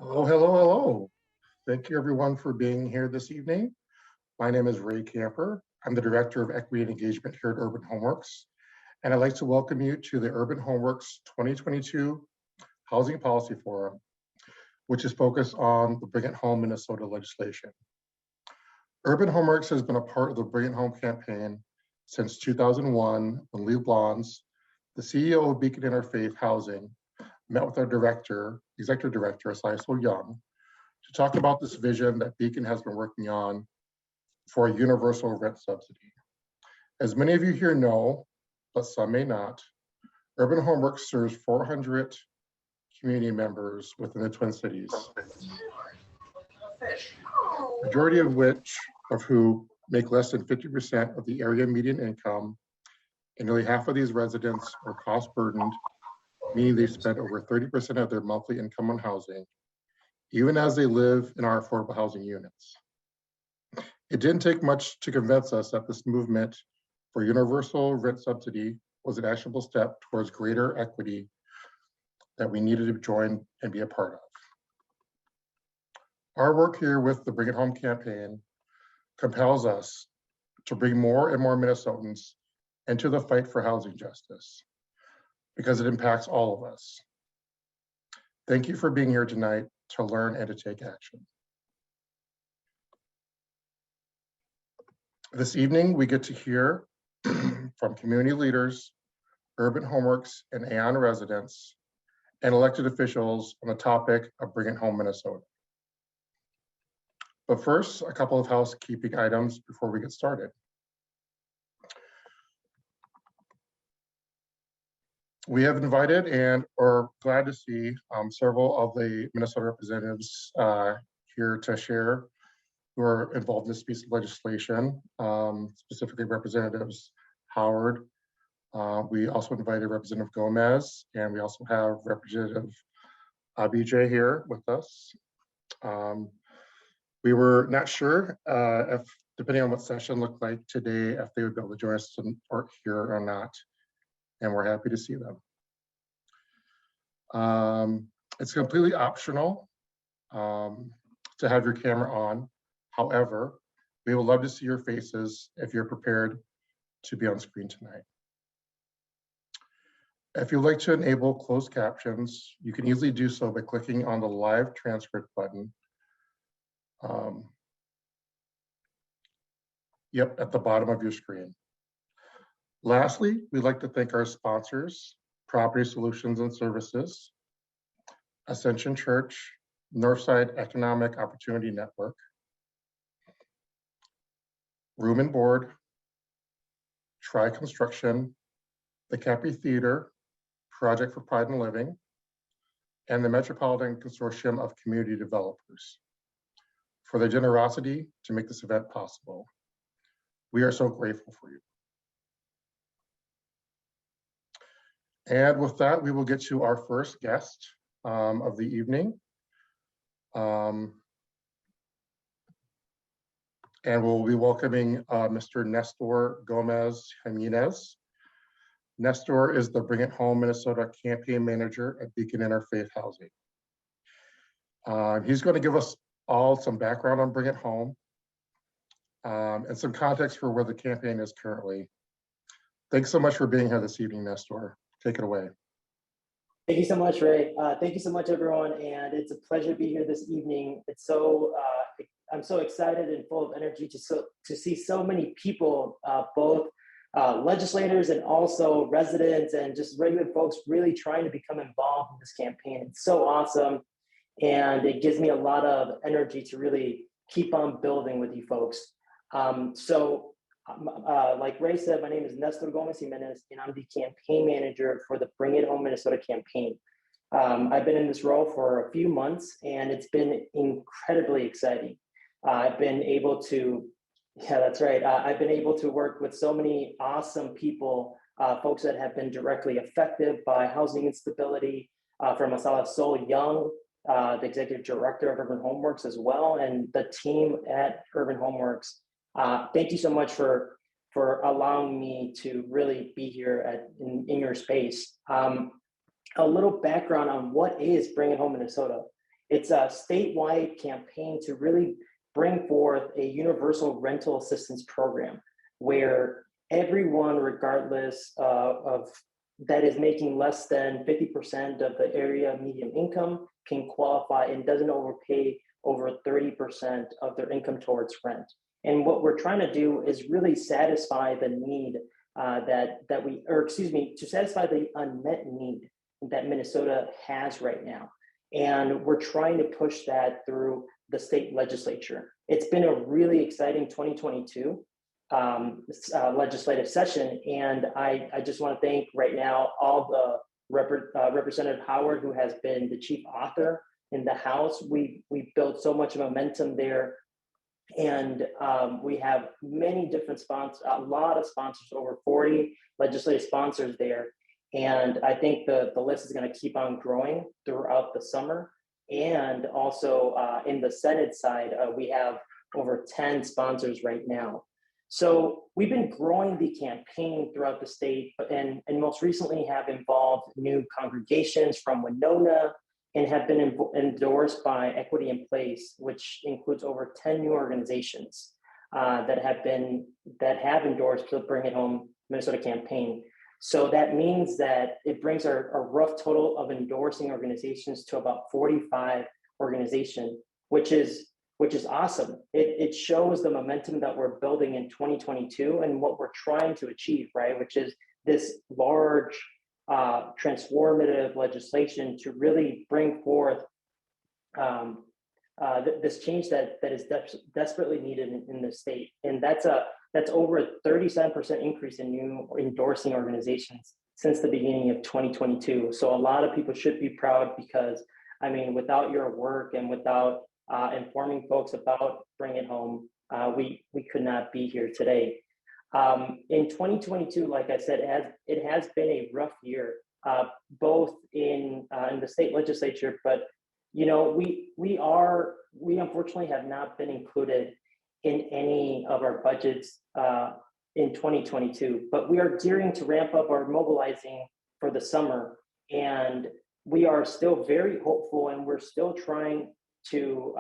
Hello, hello, hello. Thank you everyone for being here this evening. My name is Ray Camper. I'm the Director of Equity and Engagement here at Urban Homeworks, and I'd like to welcome you to the Urban Homeworks 2022 Housing Policy Forum, which is focused on the Bring It Home Minnesota legislation. Urban Homeworks has been a part of the Bring It Home campaign since 2001 when Lee Blons, the CEO of Beacon Interfaith Housing, met with our executive director, Asaiso Young, to talk about this vision that Beacon has been working on for a universal rent subsidy. As many of you here know, but some may not, Urban Homeworks serves 400 community members within the Twin Cities, majority of who make less than 50% of the area median income, and nearly half of these residents are cost burdened, meaning they spend over 30% of their monthly income on housing, even as they live in our affordable housing units. It didn't take much to convince us that this movement for universal rent subsidy was an actionable step towards greater equity that we needed to join and be a part of. Our work here with the Bring It Home campaign compels us to bring more and more Minnesotans into the fight for housing justice, because it impacts all of us. Thank you for being here tonight to learn and to take action. This evening, we get to hear from community leaders, Urban Homeworks and Aon residents, and elected officials on the topic of Bring It Home Minnesota. But first, a couple of housekeeping items before we get started. We have invited and are glad to see several of the Minnesota representatives here to share who are involved in this piece of legislation, specifically Representatives Howard. We also invited Representative Gomez, and we also have Representative Abdi here with us. We were not sure if, depending on what session looked like today, if they would be able to join us here or not. And we're happy to see them. It's completely optional to have your camera on. However, we would love to see your faces if you're prepared to be on screen tonight. If you'd like to enable closed captions, you can easily do so by clicking on the live transcript button. At the bottom of your screen. Lastly, we'd like to thank our sponsors, Property Solutions and Services, Ascension Church, Northside Economic Opportunity Network, Room and Board, Tri Construction, the Cappy Theater, Project for Pride and Living, and the Metropolitan Consortium of Community Developers for their generosity to make this event possible. We are so grateful for you. And with that, we will get to our first guest of the evening. And we'll be welcoming Mr. Nestor Gomez Jimenez. Nestor is the Bring It Home Minnesota campaign manager at Beacon Interfaith Housing. He's going to give us all some background on Bring It Home and some context for where the campaign is currently. Thanks so much for being here this evening, Nestor. Take it away. Thank you so much, Ray. Thank you so much, everyone. And it's a pleasure to be here this evening. It's I'm so excited and full of energy to see so many people, both legislators and also residents and just regular folks really trying to become involved in this campaign. It's so awesome. And it gives me a lot of energy to really keep on building with you folks. Like Ray said, my name is Nestor Gomez Jimenez, and I'm the campaign manager for the Bring It Home Minnesota campaign. I've been in this role for a few months, and it's been incredibly exciting. I've been able to, I've been able to work with so many awesome people, folks that have been directly affected by housing instability, from Asaiso Young, the executive director of Urban Homeworks as well, and the team at Urban Homeworks. Thank you so much for allowing me to really be here in your space. A little background on what is Bring It Home Minnesota. It's a statewide campaign to really bring forth a universal rental assistance program where everyone, regardless of that is making less than 50% of the area median income, can qualify and doesn't overpay over 30% of their income towards rent. And what we're trying to do is really satisfy the need to satisfy the unmet need that Minnesota has right now. And we're trying to push that through the state legislature. It's been a really exciting 2022 legislative session. And I just want to thank right now all the Representative Howard, who has been the chief author in the House. We built so much momentum there. And we have many different sponsors, a lot of sponsors, over 40 legislative sponsors there. And I think the list is going to keep on growing throughout the summer. And also in the Senate side, we have over 10 sponsors right now. So we've been growing the campaign throughout the state, and most recently have involved new congregations from Winona, and have been endorsed by Equity in Place, which includes over 10 new organizations that have endorsed the Bring It Home Minnesota campaign. So that means that it brings our rough total of endorsing organizations to about 45 organizations, which is awesome. It shows the momentum that we're building in 2022 and what we're trying to achieve, right? Which is this large transformative legislation to really bring forth this change that is desperately needed in the state. And that's over a 37% increase in new endorsing organizations since the beginning of 2022. So a lot of people should be proud, because I mean, without your work and without informing folks about Bring It Home, we could not be here today. In 2022, like I said, it has been a rough year, both in the state legislature, but you know, we unfortunately have not been included in any of our budgets in 2022, but we are gearing to ramp up our mobilizing for the summer, and we are still very hopeful, and we're still trying to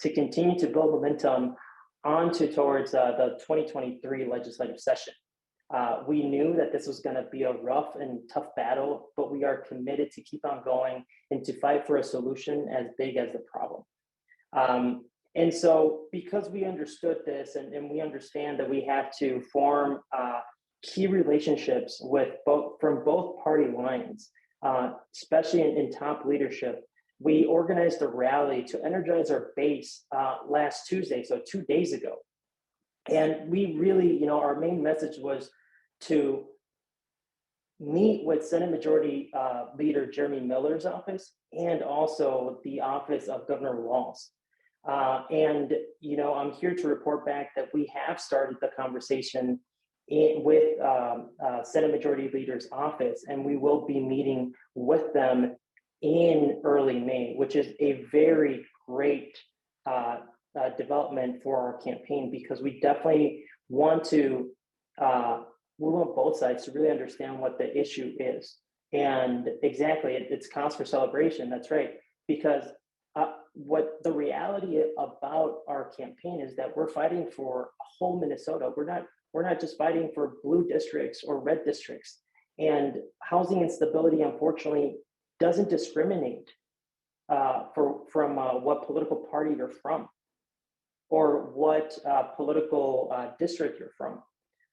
continue to build momentum towards the 2023 legislative session. We knew that this was going to be a rough and tough battle, but we are committed to keep on going and to fight for a solution as big as the problem. And so because we understood this, and we understand that we have to form key relationships from both party lines, especially in top leadership, we organized a rally to energize our base last Tuesday, so 2 days ago. And we really, our main message was to meet with Senate Majority Leader Jeremy Miller's office, and also the office of Governor Walz. And I'm here to report back that we have started the conversation with Senate Majority Leader's office, and we will be meeting with them in early May, which is a very great development for our campaign, because we definitely want both sides to really understand what the issue is. And exactly, it's cause for celebration. That's right. Because what the reality about our campaign is that we're fighting for a whole Minnesota. We're not just fighting for blue districts or red districts. And housing instability, unfortunately, doesn't discriminate from what political party you're from, or what political district you're from.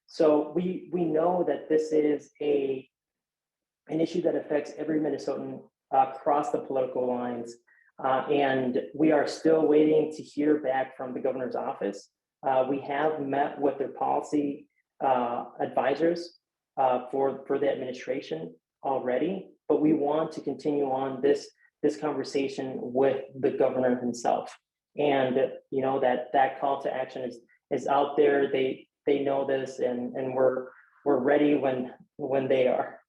So we know that this is an issue that affects every Minnesotan across the political lines, and we are still waiting to hear back from the governor's office. We have met with their policy advisors for the administration already, but we want to continue on this conversation with the governor himself. And that call to action is out there. They know this, and we're ready when they are.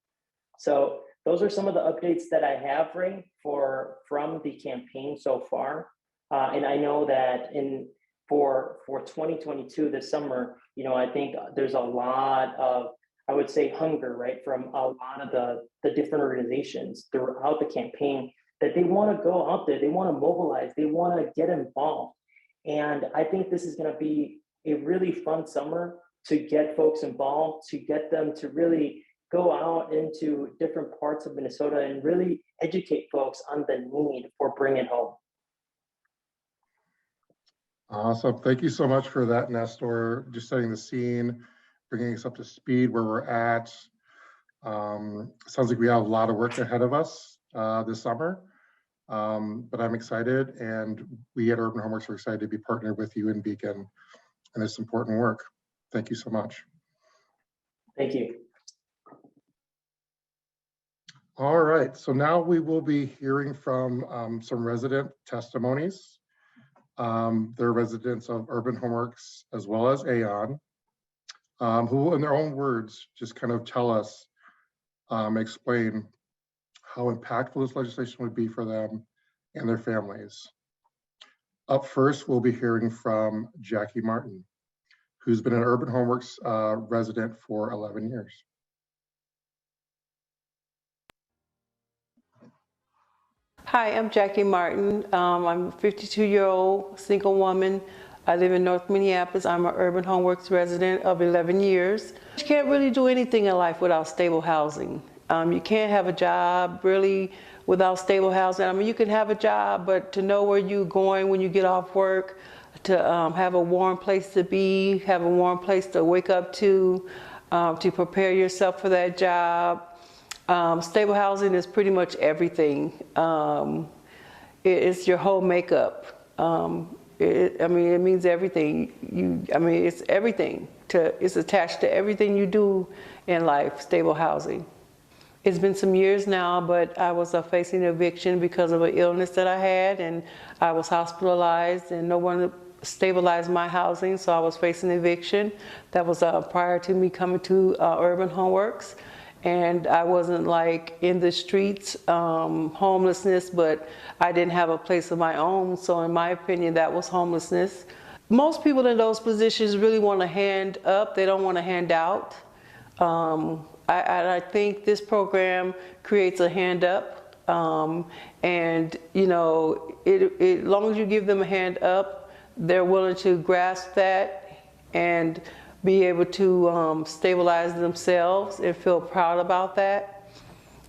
So those are some of the updates that I have, Ray, from the campaign so far. And I know that for 2022 this summer, I think there's a lot of, I would say, hunger, right, from a lot of the different organizations throughout the campaign that they want to go out there, they want to mobilize, they want to get involved. And I think this is going to be a really fun summer to get folks involved, to get them to really go out into different parts of Minnesota and really educate folks on the need for Bring It Home. Awesome. Thank you so much for that, Nestor. Just setting the scene, bringing us up to speed where we're at. Sounds like we have a lot of work ahead of us this summer, but I'm excited, and we at Urban Homeworks are excited to be partnered with you in Beacon in this important work. Thank you so much. Thank you. All right, so now we will be hearing from some resident testimonies. They're residents of Urban Homeworks as well as Aon, who will, in their own words, just kind of tell us, explain how impactful this legislation would be for them and their families. Up first, we'll be hearing from Jackie Martin, who's been an Urban Homeworks resident for 11 years. Hi, I'm Jackie Martin. I'm a 52-year-old single woman. I live in North Minneapolis. I'm an Urban Homeworks resident of 11 years. You can't really do anything in life without stable housing. You can't have a job really without stable housing. I mean, you can have a job, but to know where you're going when you get off work, to have a warm place to be, have a warm place to wake up to prepare yourself for that job. Stable housing is pretty much everything. It's your whole makeup. I mean, it means everything. It's everything. It's attached to everything you do in life, stable housing. It's been some years now, but I was facing eviction because of an illness that I had, and I was hospitalized, and no one stabilized my housing, so I was facing eviction. That was prior to me coming to Urban Homeworks. And I wasn't like in the streets, homelessness, but I didn't have a place of my own. So in my opinion, that was homelessness. Most people in those positions really want to hand up. They don't want to hand out. I think this program creates a hand up. And you know, as long as you give them a hand up, they're willing to grasp that and be able to stabilize themselves and feel proud about that.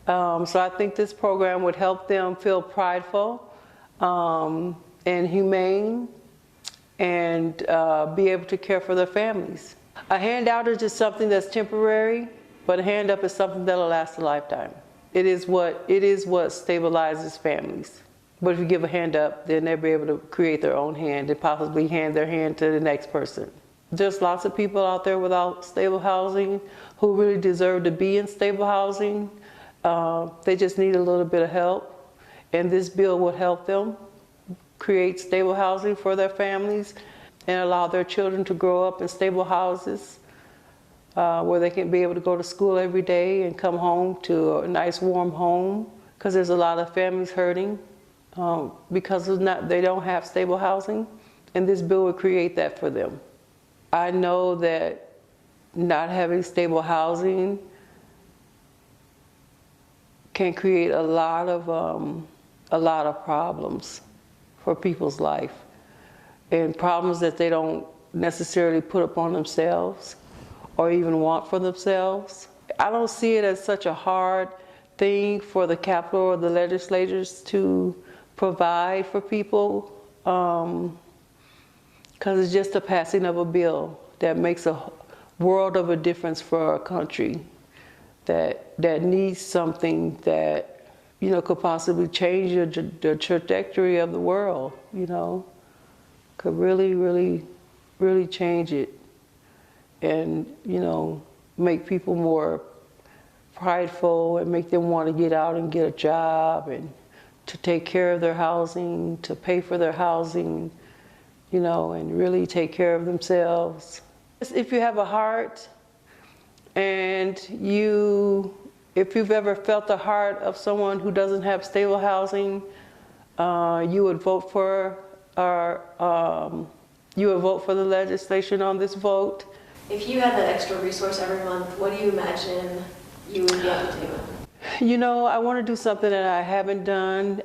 So I think this program would help them feel prideful and humane and be able to care for their families. A handout is just something that's temporary, but a hand up is something that'll last a lifetime. It is what stabilizes families. But if you give a hand up, then they'll be able to create their own hand and possibly hand their hand to the next person. There's lots of people out there without stable housing who really deserve to be in stable housing. They just need a little bit of help, and this bill would help them create stable housing for their families and allow their children to grow up in stable houses where they can be able to go to school every day and come home to a nice warm home, because there's a lot of families hurting because they don't have stable housing, and this bill would create that for them. I know that not having stable housing can create a lot of problems for people's life, and problems that they don't necessarily put upon themselves or even want for themselves. I don't see it as such a hard thing for the Capitol or the legislators to provide for people, because it's just the passing of a bill that makes a world of a difference for our country, that needs something that, you know, could possibly change the trajectory of the world, you know, could really, really, really change it and, you know, make people more prideful and make them want to get out and get a job and to take care of their housing, to pay for their housing, you know, and really take care of themselves. If you have a heart and if you've ever felt the heart of someone who doesn't have stable housing, you would vote for the legislation on this vote. If you had that extra resource every month, what do you imagine you would be able to do? You know, I want to do something that I haven't done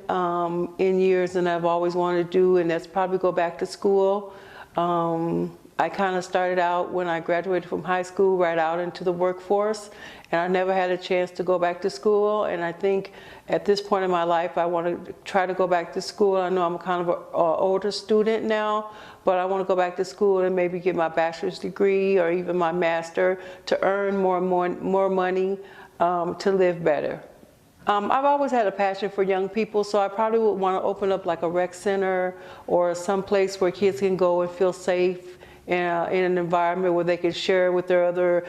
in years and I've always wanted to do, and that's probably go back to school. I kind of started out when I graduated from high school right out into the workforce, and I never had a chance to go back to school. And I think at this point in my life, I want to try to go back to school. I know I'm kind of an older student now, but I want to go back to school and maybe get my bachelor's degree or even my master to earn more money to live better. I've always had a passion for young people, so I probably would want to open up like a rec center or some place where kids can go and feel safe in an environment where they can share with their other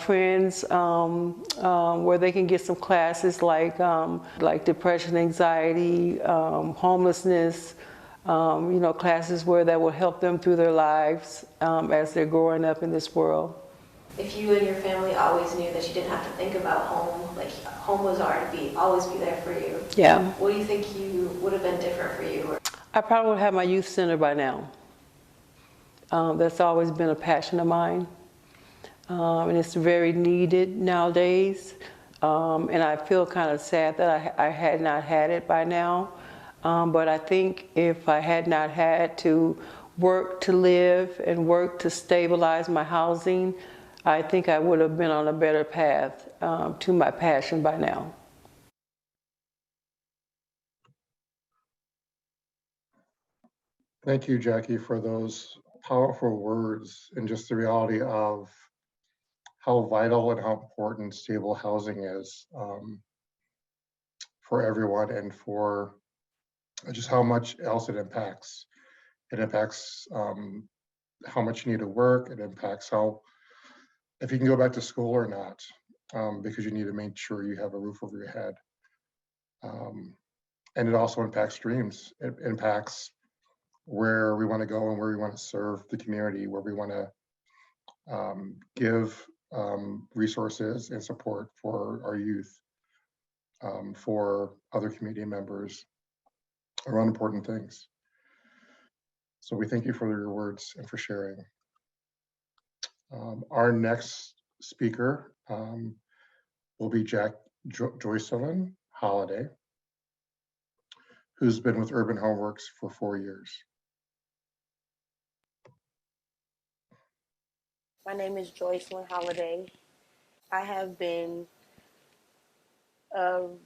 friends, where they can get some classes like depression, anxiety, homelessness, you know, classes where that will help them through their lives as they're growing up in this world. If you and your family always knew that you didn't have to think about home, like home was always be there for you. Yeah. What do you think would have been different for you? I probably would have my youth center by now. That's always been a passion of mine. And it's very needed nowadays. And I feel kind of sad that I had not had it by now. But I think if I had not had to work to live and work to stabilize my housing, I think I would have been on a better path to my passion by now. Thank you, Jackie, for those powerful words and just the reality of how vital and how important stable housing is for everyone and for just how much else it impacts. It impacts how much you need to work. It impacts if you can go back to school or not, because you need to make sure you have a roof over your head. And it also impacts dreams. It impacts where we want to go and where we want to serve the community, where we want to give resources and support for our youth, for other community members around important things. So we thank you for your words and for sharing. Our next speaker will be Joycelyn Holiday, who's been with Urban Homeworks for 4 years. My name is Joycelyn Holiday. I have been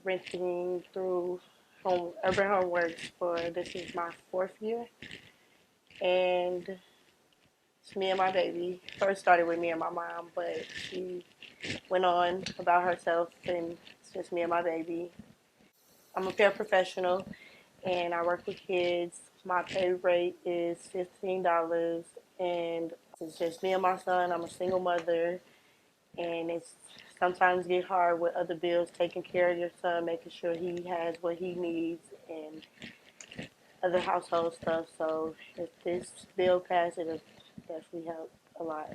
renting through Urban Homeworks this is my 4th year. And it's me and my baby. First started with me and my mom, but she went on about herself, and it's just me and my baby. I'm a paraprofessional, and I work with kids. My pay rate is $15, and it's just me and my son. I'm a single mother, and it's sometimes get hard with other bills, taking care of your son, making sure he has what he needs, and other household stuff. So if this bill passes, it'll definitely help a lot.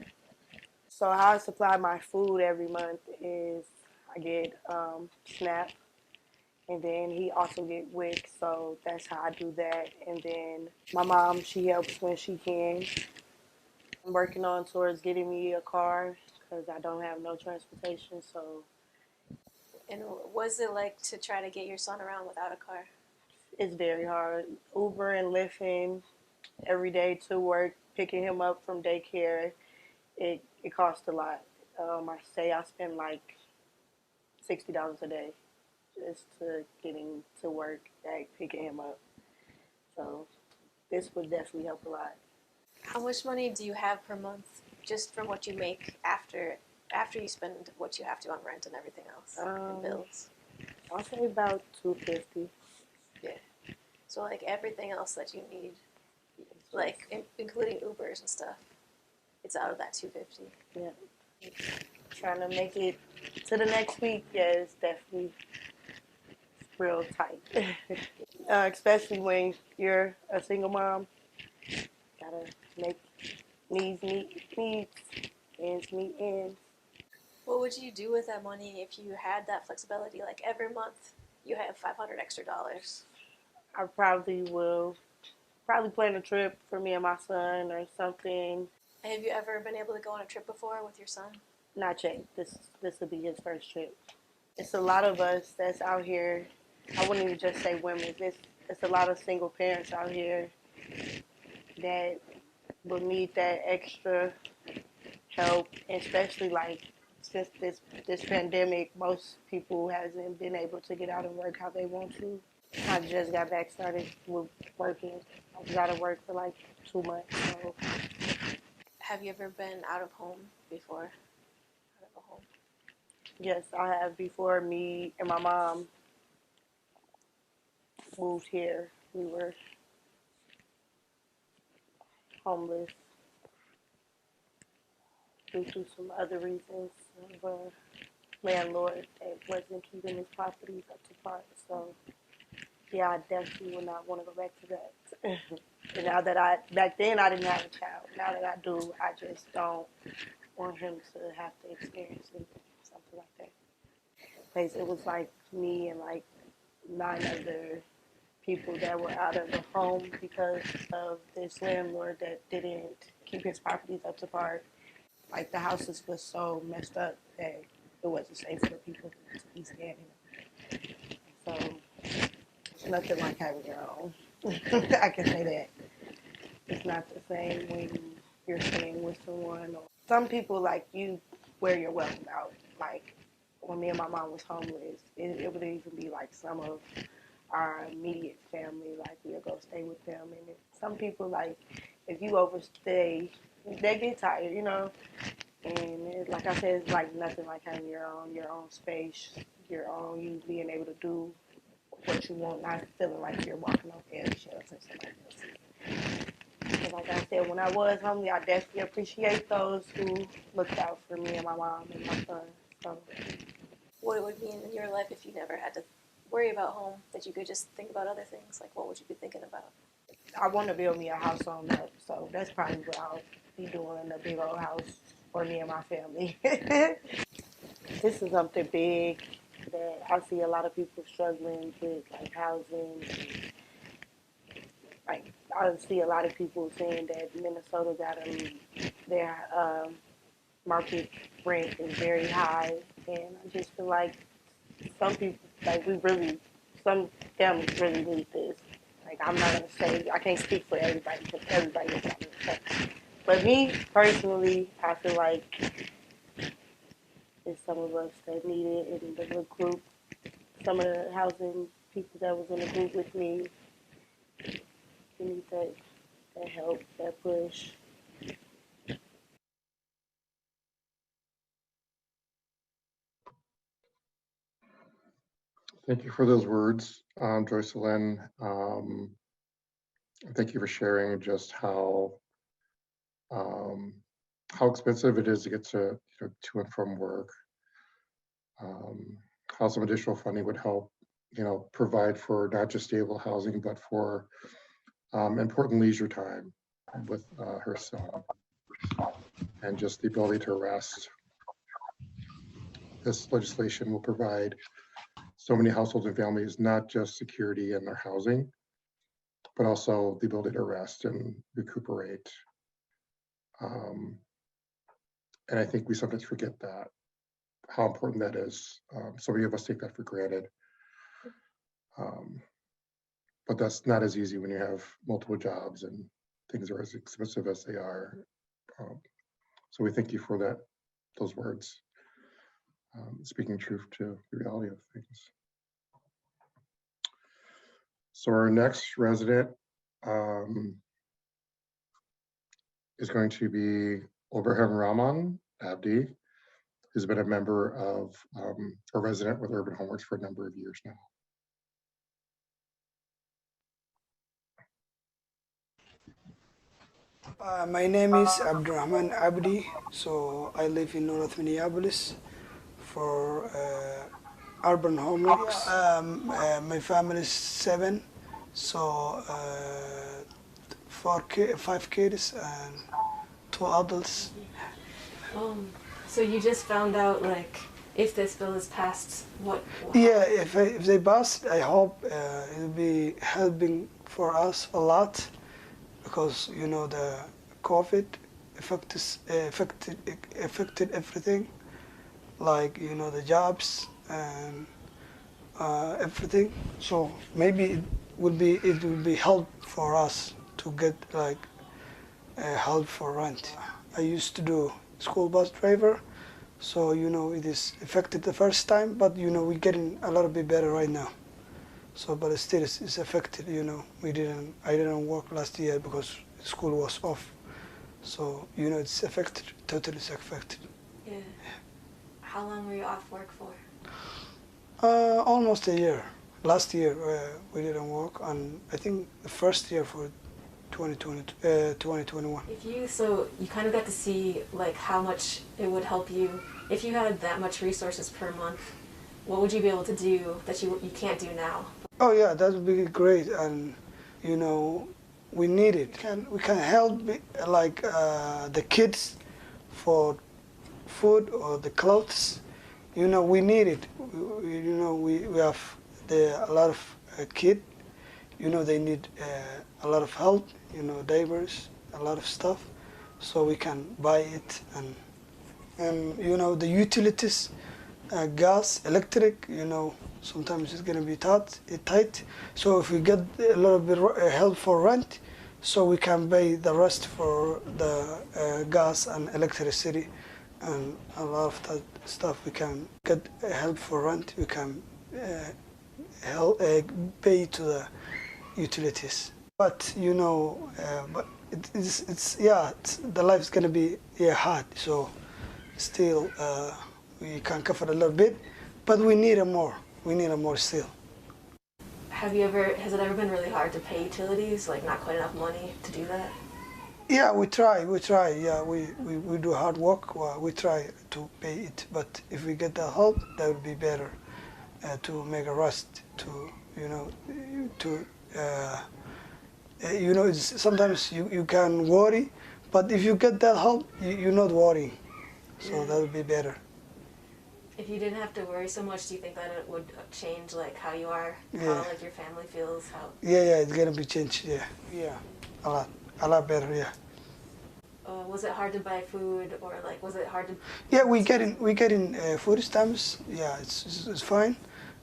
So how I supply my food every month is I get SNAP, and then he also get WIC, so that's how I do that. And then my mom, she helps when she can. I'm working on towards getting me a car because I don't have no transportation. So. And what was it like to try to get your son around without a car? It's very hard. Uber and Lyfting every day to work, picking him up from daycare, it costs a lot. I say I spend like $60 a day just to getting to work, like picking him up. So this would definitely help a lot. How much money do you have per month just from what you make after you spend what you have to on rent and everything else and bills? I'll say about $250. Yeah. So like everything else that you need, like including Ubers and stuff, it's out of that $250. Yeah. Trying to make it to the next week, yeah, it's definitely real tight. Especially when you're a single mom, gotta make needs meet ends. What would you do with that money if you had that flexibility? Like every month, you have $500 extra. I probably will plan a trip for me and my son or something. Have you ever been able to go on a trip before with your son? Not yet. This will be his first trip. It's a lot of us that's out here. I wouldn't even just say women. It's a lot of single parents out here that will need that extra help, especially like since this pandemic, most people hasn't been able to get out and work how they want to. I just got back started with working. I was out of work for like 2 months. So Have you ever been out of home before? Out of a home? yes, I have before me and my mom moved here. We were homeless due to some other reasons of a landlord that wasn't keeping his properties up to par. So yeah, I definitely would not want to go back to that. And now that back then I didn't have a child. Now that I do, I just don't want him to have to experience something like that. Because it was like me and like 9 other people that were out of the home because of this landlord that didn't keep his properties up to par. Like the houses was so messed up that it wasn't safe for people to be staying in. So it's nothing like having your own. I can say that. It's not the same when you're staying with someone. Or some people like you wear your welcome out. Like when me and my mom was homeless, it would even be like some of our immediate family. Like we'll go stay with them, and some people like if you overstay, they get tired, you know. And like I said, it's like nothing like having your own space, you being able to do what you want, not feeling like you're walking on eggshells and stuff like that. Because like I said, when I was hungry, I definitely appreciate those who looked out for me and my mom and my son. So, What it would be in your life if you never had to worry about home, that you could just think about other things? Like, what would you be thinking about? I want to build me a house on that. So that's probably what I'll be doing, a big old house for me and my family. This is something big that I see a lot of people struggling with, like housing. Like I see a lot of people saying that Minnesota got their market rent is very high, and I just feel like some people, like some families really need this. Like I'm not gonna say I can't speak for everybody because everybody is not gonna say. But me personally, I feel like it's some of us that need it in the little group. Some of the housing people that was in the group with me, we need that help, that push. Thank you for those words, Joycelyn. Thank you for sharing just um, how expensive it is to get to and from work. How some additional funding would help, provide for not just stable housing, but for important leisure time with her son, and just the ability to rest. This legislation will provide so many households and families not just security in their housing, but also the ability to rest and recuperate. And I think we sometimes forget that, how important that is. So many of us take that for granted. But that's not as easy when you have multiple jobs and things are as expensive as they are. So we thank you for those words, speaking truth to the reality of things. So our next resident is going to be Ramon, Abdi, who's been a member of a resident with Urban Homeworks for a number of years now. My name is Abdurrahman Abdi, so I live in North Minneapolis for Urban Homeworks. My family is 7, so 5 kids and 2 adults. So you just found out, like, if this bill is passed, what? Yeah, if they pass, I hope it'll be helping for us a lot, because the COVID affected everything, like the jobs and everything. So maybe it will be help for us to get like help for rent. I used to do school bus driver, so it is affected the first time, but we're getting a little bit better right now. So, but still it's affected. I didn't work last year because school was off. So it's affected. Totally, it's affected. Yeah. How long were you off work for? Almost a year. Last year we didn't work, and I think the first year for 2021. So you kind of got to see like how much it would help you if you had that much resources per month. What would you be able to do that you can't do now? Oh yeah, that would be great, and we need it. We can help like the kids for food or the clothes. We need it. We have a lot of kids. They need a lot of help. Diapers, a lot of stuff, so we can buy it, and the utilities, gas, electric. Sometimes it's gonna be tight. So if we get a little bit help for rent, so we can pay the rest for the gas and electricity, and a lot of that stuff. We can get help for rent. We can help pay to the utilities. But the life's gonna be hard. So still we can cover a little bit, but we need more. We need more still. Has it ever been really hard to pay utilities? Like not quite enough money to do that? Yeah, we try. Yeah, we do hard work. We try to pay it, but if we get the help, that would be better. To make a rest. Sometimes you can worry, but if you get that help, you're not worrying. So that would be better. If you didn't have to worry so much, do you think that it would change like how you are, Yeah. how like your family feels, how? Yeah, it's gonna be changed. Yeah, a lot better. Yeah. Was it hard to buy food, or like was it hard to? Yeah, we getting food stamps. Yeah, it's fine,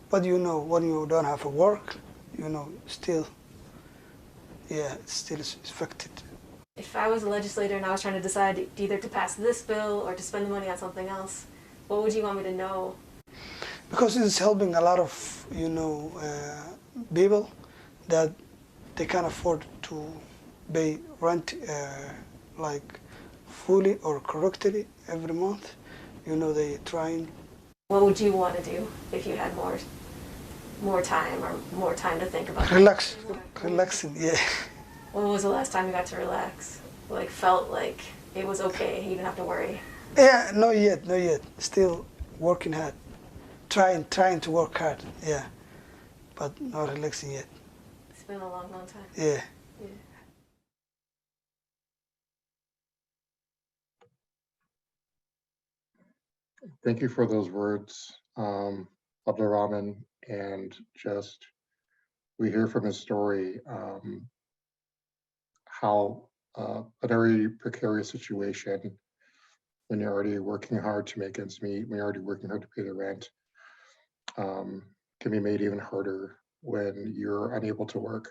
but when you don't have a work, still. Yeah, it's still affected. If I was a legislator and I was trying to decide either to pass this bill or to spend the money on something else, what would you want me to know? Because it's helping a lot of people that they can't afford to pay rent like fully or correctly every month. They trying. What would you want to do if you had more time or more time to think about it? Relaxing, yeah. When was the last time you got to relax? Like felt like it was okay, you didn't have to worry? Yeah, not yet. Still working hard. Trying to work hard, yeah. But not relaxing yet. It's been a long time. Yeah. Thank you for those words, Abdurrahman, and just we hear from his story how a very precarious situation when you're already working hard to make ends meet, when you're already working hard to pay the rent, can be made even harder when you're unable to work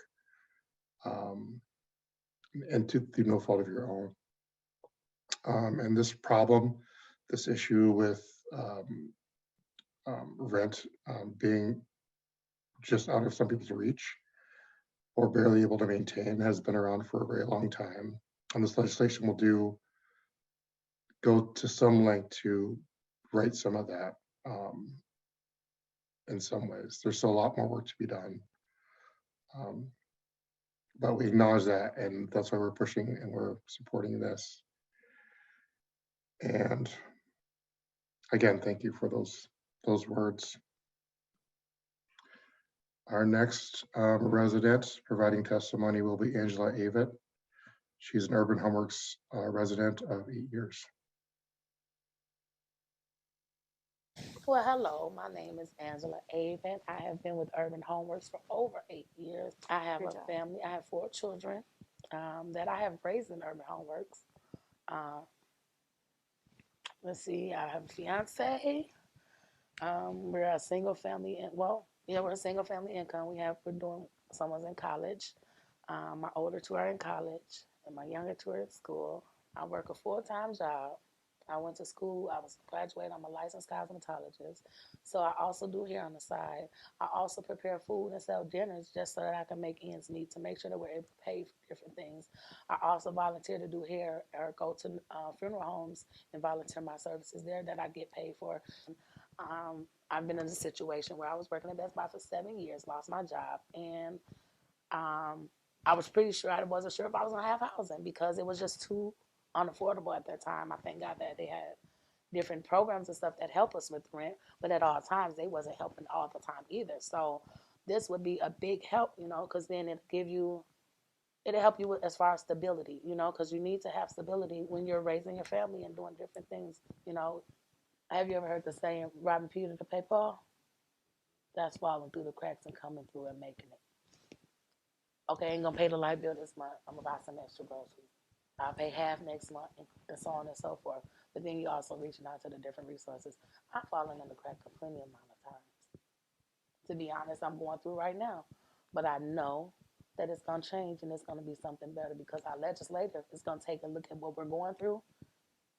and through no fault of your own. And this problem, this issue with rent being just out of some people's reach or barely able to maintain has been around for a very long time. And this legislation will go to some length to right some of that in some ways. There's still a lot more work to be done. But we acknowledge that, and that's why we're pushing and we're supporting this. And again, thank you for those words. Our next resident providing testimony will be Angela Avet. She's an Urban Homeworks resident of 8 years. Well, hello, my name is Angela Avet. I have been with Urban Homeworks for over 8 years. I have Good a job. family. I have 4 children that I have raised in Urban Homeworks. Let's see, I have a fiance, We're a single family, we're a single family income. Someone's in college. My older two are in college, and my younger two are in school. I work a full-time job. I went to school. I was graduated. I'm a licensed cosmetologist. So I also do hair on the side. I also prepare food and sell dinners just so that I can make ends meet to make sure that we're able to pay for different things. I also volunteer to do hair or go to funeral homes and volunteer my services there that I get paid for. I've been in a situation where I was working at Best Buy for 7 years, lost my job, and I was pretty sure I wasn't sure if I was gonna have housing because it was just too unaffordable at that time. I thank God that they had different programs and stuff that help us with rent, but at all times they wasn't helping all the time either. So this would be a big help, because then it'll help you with, as far as stability, because you need to have stability when you're raising your family and doing different things. Have you ever heard the saying, robbing Peter to pay Paul? That's falling through the cracks and coming through and making it. Okay, I ain't gonna pay the light bill this month. I'm gonna buy some extra groceries. I'll pay half next month, and so on and so forth. But then you also reaching out to the different resources. I've fallen in the crack a plenty amount of times. To be honest, I'm going through right now. But I know that it's gonna change and it's gonna be something better because our legislator is gonna take a look at what we're going through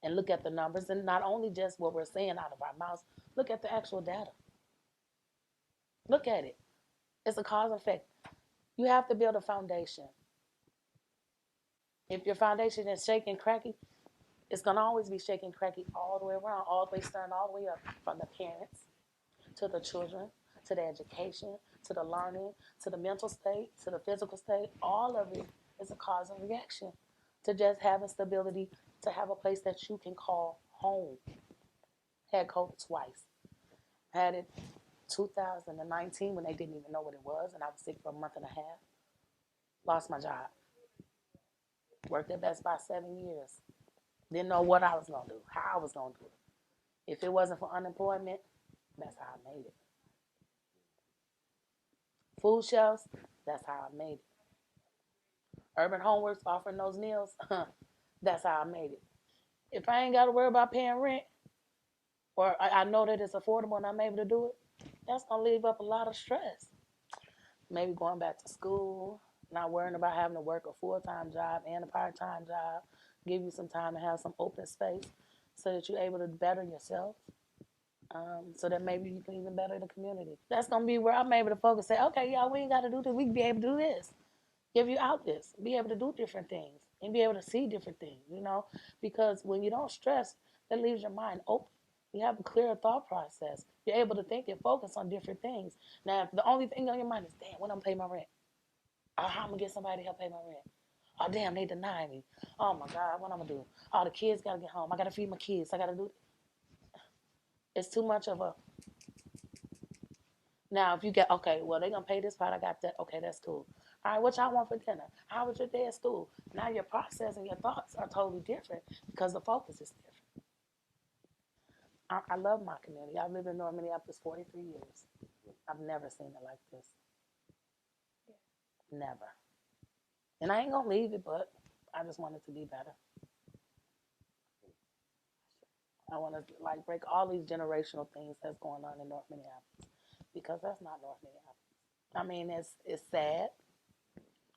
and look at the numbers and not only just what we're saying out of our mouths, look at the actual data. Look at it. It's a cause and effect. You have to build a foundation. If your foundation is shaky, cracky, it's going to always be shaky, cracky all the way around, all the way starting all the way up from the parents to the children, to the education, to the learning, to the mental state, to the physical state. All of it is a cause and reaction to just having stability, to have a place that you can call home. Had COVID twice. Had it 2019 when they didn't even know what it was, and I was sick for a month and a half. Lost my job. Worked at Best Buy 7 years. Didn't know what I was going to do, how I was going to do it. If it wasn't for unemployment, that's how I made it. Food shelves, that's how I made it. Urban Homeworks offering those meals, that's how I made it. If I ain't got to worry about paying rent, or I know that it's affordable and I'm able to do it, that's going to leave up a lot of stress. Maybe going back to school, not worrying about having to work a full-time job and a part-time job, give you some time to have some open space so that you're able to better yourself, so that maybe you can even better the community. That's going to be where I'm able to focus, say, okay, y'all, we ain't got to do this. We can be able to do this. Give you outlets, be able to do different things and be able to see different things, because when you don't stress, that leaves your mind open. You have a clearer thought process. You're able to think and focus on different things. Now, if the only thing on your mind is, damn, when I'm paying my rent? Oh, how I'm going to get somebody to help pay my rent? Oh, damn, they deny me. Oh, my God, what I'm going to do? Oh, the kids got to get home. I got to feed my kids. I got to do. It's too much of a. Now, if you get, okay, well, they're going to pay this part. I got that. Okay, that's cool. All right, what y'all want for dinner? How was your day at school? Now your process and your thoughts are totally different because the focus is different. I love my community. I've lived in North Minneapolis 43 years. I've never seen it like this. Never. And I ain't going to leave it, but I just want it to be better. I want to break all these generational things that's going on in North Minneapolis because that's not North Minneapolis. I mean, it's sad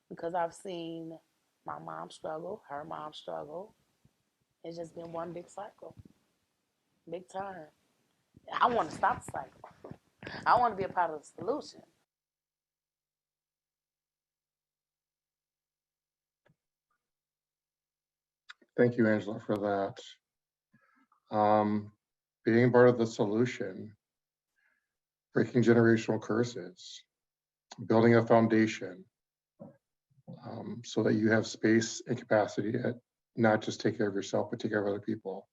because I've seen my mom struggle, her mom struggle. It's just been one big cycle, big turn. I want to stop the cycle. I want to be a part of the solution. Thank you, Angela, for that. Being part of the solution, breaking generational curses, building a foundation so that you have space and capacity to not just take care of yourself, but take care of other people.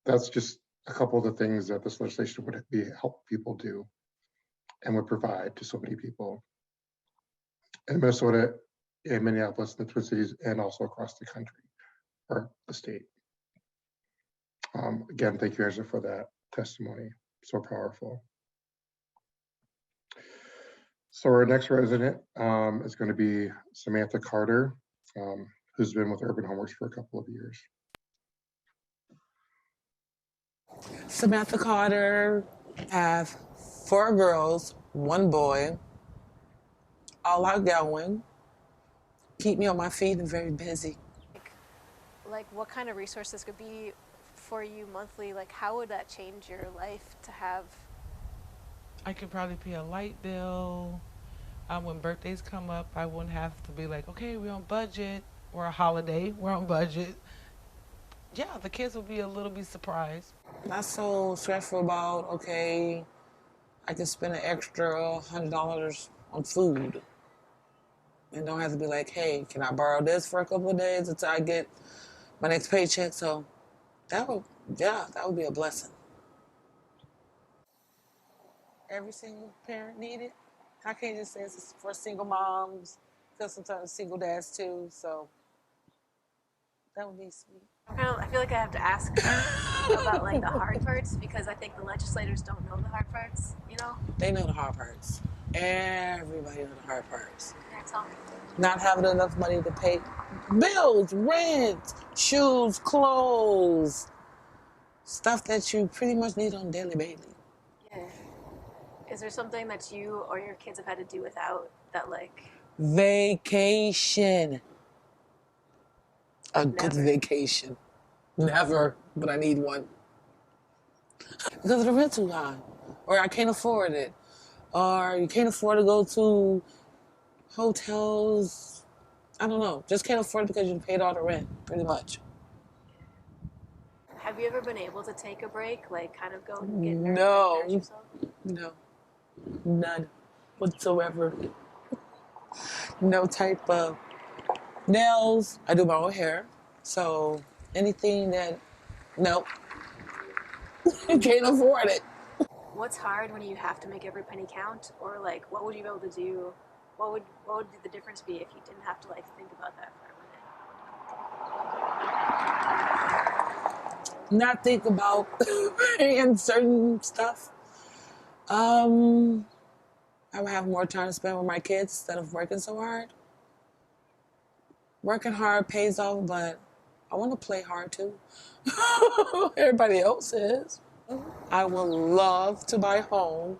That's just a couple of the things that this legislation would help people do and would provide to so many people in Minnesota, in Minneapolis, the Twin Cities, and also across the country or the state. Again, thank you, Angela, for that testimony. So powerful. So our next resident is going to be Samantha Carter, who's been with Urban Homeworks for a couple of years. Samantha Carter, have 4 girls, 1 boy, all outgoing, keep me on my feet and very busy. Like what kind of resources could be for you monthly? Like how would that change your life to have? I could probably pay a light bill. When birthdays come up, I wouldn't have to be like, okay, we're on budget, or a holiday, we're on budget. Yeah, the kids will be a little bit surprised. Not so stressful about, okay, I can spend an extra $100 on food. And don't have to be like, hey, can I borrow this for a couple of days until I get my next paycheck? So that would be a blessing. Every single parent need it. I can't just say it's for single moms, because sometimes single dads too. So that would be sweet. I feel like I have to ask about like the hard parts because I think the legislators don't know the hard parts. You know? They know the hard parts. Everybody knows the hard parts. Yeah, tell me. Not having enough money to pay bills, rent, shoes, clothes, stuff that you pretty much need on a daily basis. Yeah. Is there something that you or your kids have had to do without that, like? Vacation. A good vacation. Never, but I need one. Because of the rent too high. Or I can't afford it. Or you can't afford to go to hotels. I don't know. Just can't afford it because you paid all the rent, pretty much. Have you ever been able to take a break, like kind of go and get No. yourself? No. None whatsoever. No type of nails. I do my own hair. So anything that, nope. Can't afford it. What's hard when you have to make every penny count, or like what would you be able to do? What would the difference be if you didn't have to like think about that for a minute? Not think about paying certain stuff. I would have more time to spend with my kids instead of working so hard. Working hard pays off, but I want to play hard too. Everybody else is. I would love to buy a home.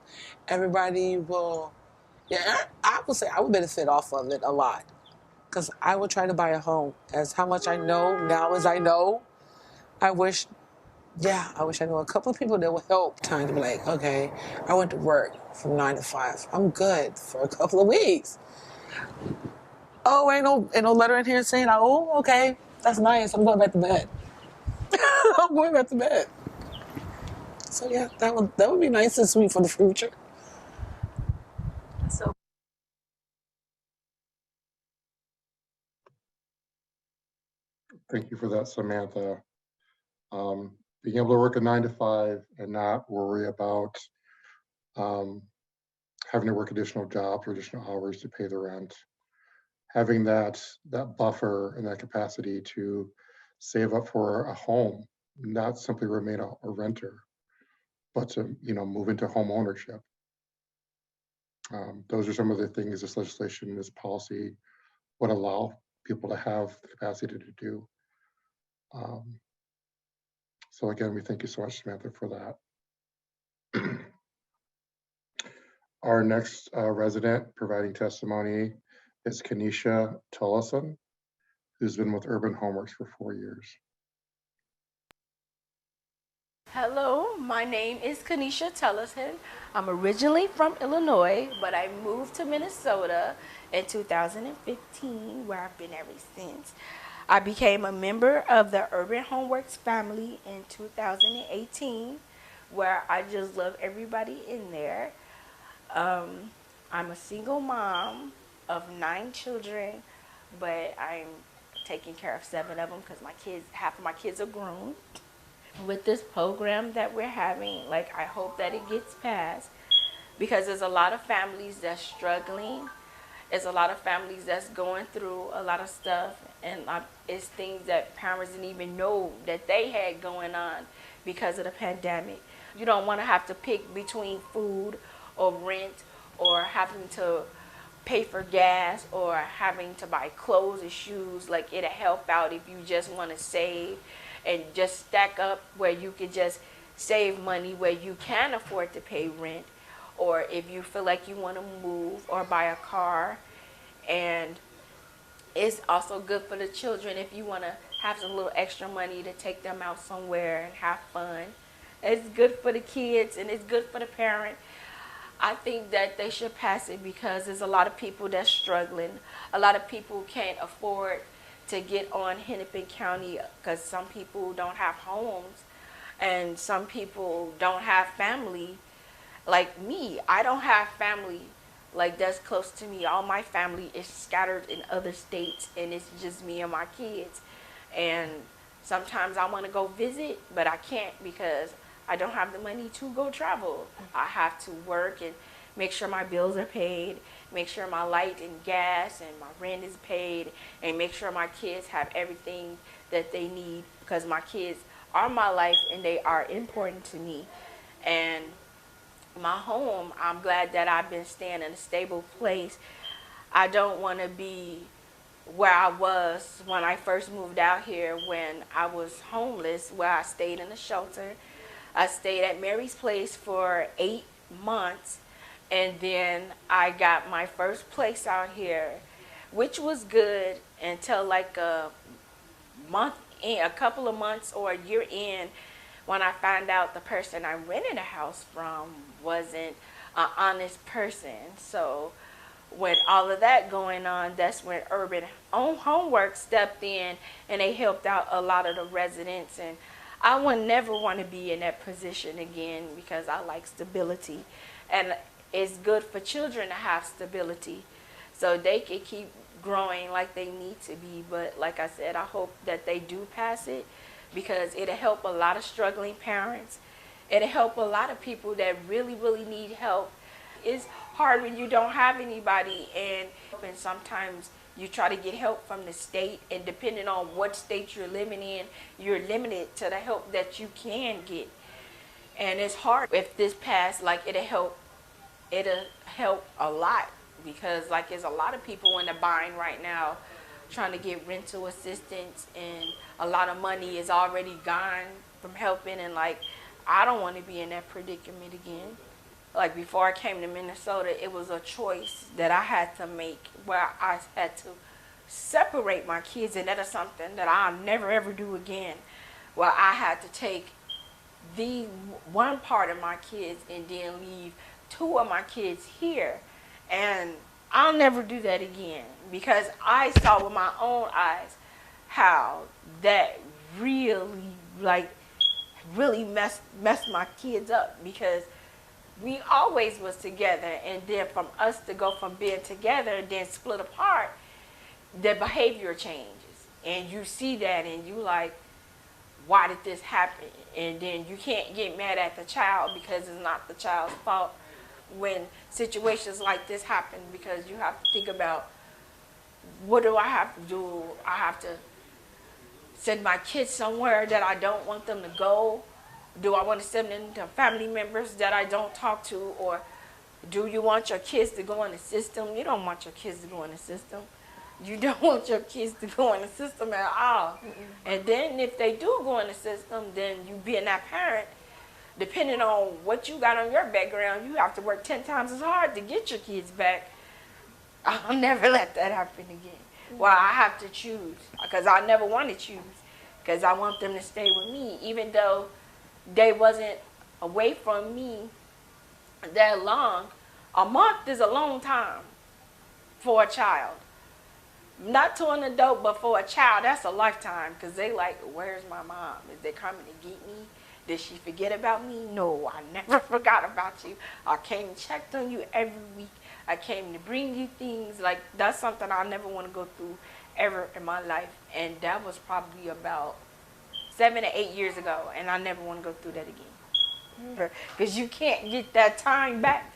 Everybody will, I would say I would benefit off of it a lot. Because I would try to buy a home. As how much I know now as I know, I wish I knew a couple of people that would help. Time to be like, okay, I went to work from 9 to 5. I'm good for a couple of weeks. Oh, ain't no letter in here saying, oh, okay, that's nice. I'm going back to bed. I'm going back to bed. So yeah, that would be nice and sweet for the future. So. Thank you for that, Samantha. Being able to work a 9 to 5 and not worry about having to work additional jobs or additional hours to pay the rent. Having that buffer and that capacity to save up for a home, not simply remain a renter, but to move into home ownership. Those are some of the things this legislation, this policy would allow people to have the capacity to do. So again, we thank you so much, Samantha, for that. Our next resident providing testimony is Kenisha Tullison, who's been with Urban Homeworks for 4 years. Hello, my name is Kenisha Tullison. I'm originally from Illinois, but I moved to Minnesota in 2015, where I've been ever since. I became a member of the Urban Homeworks family in 2018, where I just love everybody in there. I'm a single mom of 9 children, but I'm taking care of 7 of them because half of my kids are grown. With this program that we're having, like, I hope that it gets passed because there's a lot of families that's struggling. There's a lot of families that's going through a lot of stuff, and it's things that parents didn't even know that they had going on because of the pandemic. You don't want to have to pick between food or rent or having to pay for gas or having to buy clothes or shoes. Like, it'll help out if you just want to save and just stack up where you could just save money where you can afford to pay rent, or if you feel like you want to move or buy a car. And it's also good for the children if you want to have some little extra money to take them out somewhere and have fun. It's good for the kids and it's good for the parent. I think that they should pass it because there's a lot of people that's struggling. A lot of people can't afford to get on Hennepin County because some people don't have homes and some people don't have family. Like me, I don't have family like that's close to me. All my family is scattered in other states and it's just me and my kids. And sometimes I want to go visit, but I can't because I don't have the money to go travel. I have to work and make sure my bills are paid, make sure my light and gas and my rent is paid, and make sure my kids have everything that they need because my kids are my life and they are important to me. And my home, I'm glad that I've been staying in a stable place. I don't want to be where I was when I first moved out here when I was homeless, where I stayed in a shelter. I stayed at Mary's Place for 8 months, and then I got my first place out here, which was good until like a month in, a couple of months or a year in, when I found out the person I rented a house from wasn't an honest person. So with all of that going on, that's when Urban Homework stepped in and they helped out a lot of the residents. And I would never want to be in that position again because I like stability. And it's good for children to have stability so they can keep growing like they need to be. But like I said, I hope that they do pass it because it'll help a lot of struggling parents. It'll help a lot of people that really, really need help. It's hard when you don't have anybody, and sometimes you try to get help from the state, and depending on what state you're living in, you're limited to the help that you can get. And it's hard. If this passed, like it'll help a lot because like there's a lot of people in the bind right now trying to get rental assistance, and a lot of money is already gone from helping, and like I don't want to be in that predicament again. Like before I came to Minnesota, it was a choice that I had to make where I had to separate my kids, and that is something that I'll never ever do again, where I had to take the one part of my kids and then leave 2 of my kids here. And I'll never do that again because I saw with my own eyes how that really messed my kids up, because we always was together, and then from us to go from being together and then split apart, the behavior changes, and you see that and you like, why did this happen? And then you can't get mad at the child because it's not the child's fault when situations like this happen, because you have to think about, what do I have to do? I have to send my kids somewhere that I don't want them to go. Do I want to send them to family members that I don't talk to? Or do you want your kids to go in the system? You don't want your kids to go in the system. You don't want your kids to go in the system at all. And then if they do go in the system, then you being that parent, depending on what you got on your background, you have to work 10 times as hard to get your kids back. I'll never let that happen again. Well, I have to choose because I never want to choose because I want them to stay with me, even though they wasn't away from me that long. A month is a long time for a child. Not to an adult, but for a child, that's a lifetime, because they like, where's my mom? Is they coming to get me? Did she forget about me? No, I never forgot about you. I came and checked on you every week. I came to bring you things. Like, that's something I never want to go through ever in my life. And that was probably about 7 to 8 years ago, and I never want to go through that again. Because you can't get that time back.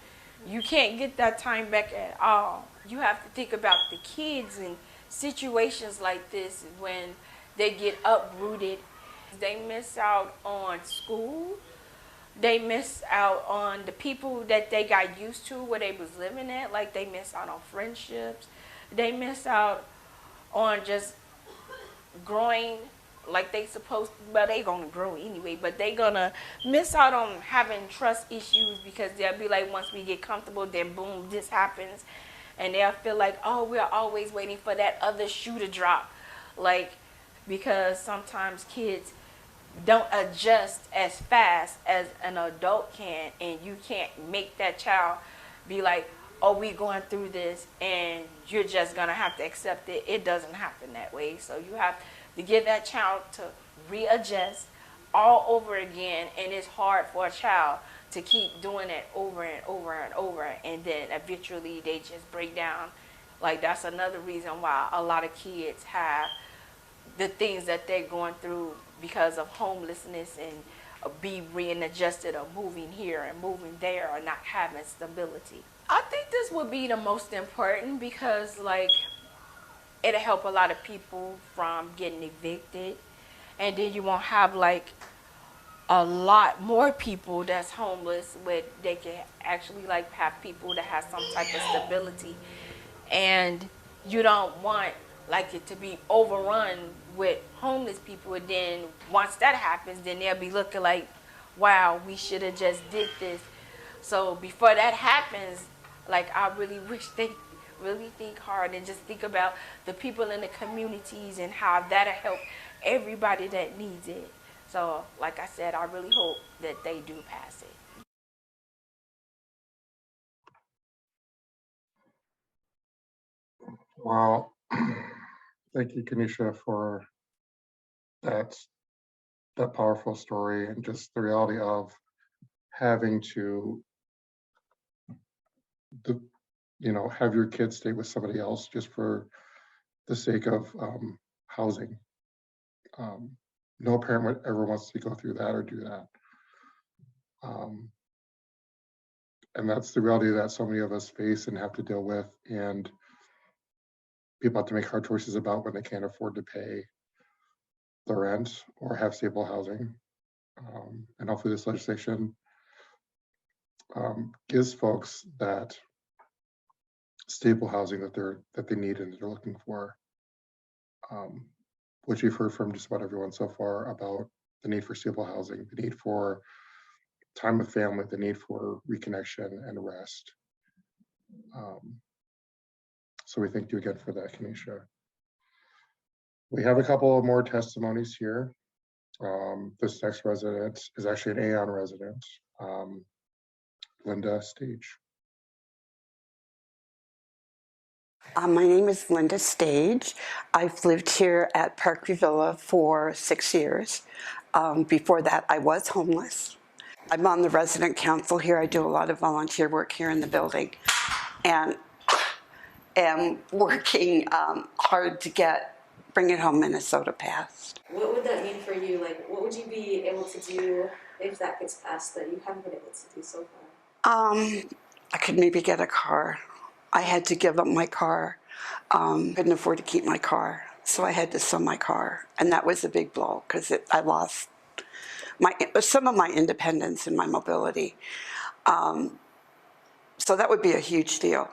You can't get that time back at all. You have to think about the kids in situations like this when they get uprooted. They miss out on school. They miss out on the people that they got used to where they was living at. Like, they miss out on friendships. They miss out on just growing like they supposed to. Well, they gonna grow anyway, but they gonna miss out on having trust issues because they'll be like, once we get comfortable, then boom, this happens. And they'll feel like, oh, we're always waiting for that other shoe to drop. Like, because sometimes kids don't adjust as fast as an adult can, and you can't make that child be like, oh, we going through this and you're just gonna have to accept it. It doesn't happen that way. So you have to give that child to readjust all over again, and it's hard for a child to keep doing it over and over and over, and then eventually they just break down. Like, that's another reason why a lot of kids have the things that they're going through because of homelessness and being adjusted or moving here and moving there or not having stability. I think this would be the most important because, like, it'll help a lot of people from getting evicted, and then you won't have like a lot more people that's homeless, where they can actually like have people that have some type of stability. And you don't want like it to be overrun with homeless people, and then once that happens, then they'll be looking like, wow, we should have just did this. So before that happens, like, I really wish they really think hard and just think about the people in the communities and how that'll help everybody that needs it. So like I said, I really hope that they do pass it. Well, thank you, Kenisha, for that powerful story and just the reality of having to have your kids stay with somebody else just for the sake of housing. No parent ever wants to go through that or do that. And that's the reality that so many of us face and have to deal with, and people have to make hard choices about when they can't afford to pay the rent or have stable housing. And hopefully this legislation gives folks that stable housing that they need and that they're looking for, which you've heard from just about everyone so far about the need for stable housing, the need for time with family, the need for reconnection and rest. So we thank you again for that, Kenisha. We have a couple of more testimonies here. This next resident is actually an Aon resident, Linda Stage. My name is Linda Stage. I've lived here at Parkview Villa for 6 years. Before that, I was homeless. I'm on the resident council here. I do a lot of volunteer work here in the building, and am working hard to Bring It Home Minnesota passed. What would that mean for you? Like, what would you be able to do if that gets passed that you haven't been able to do so far? I could maybe get a car. I had to give up my car. Couldn't afford to keep my car, so I had to sell my car, and that was a big blow because I lost some of my independence and my mobility. So that would be a huge deal.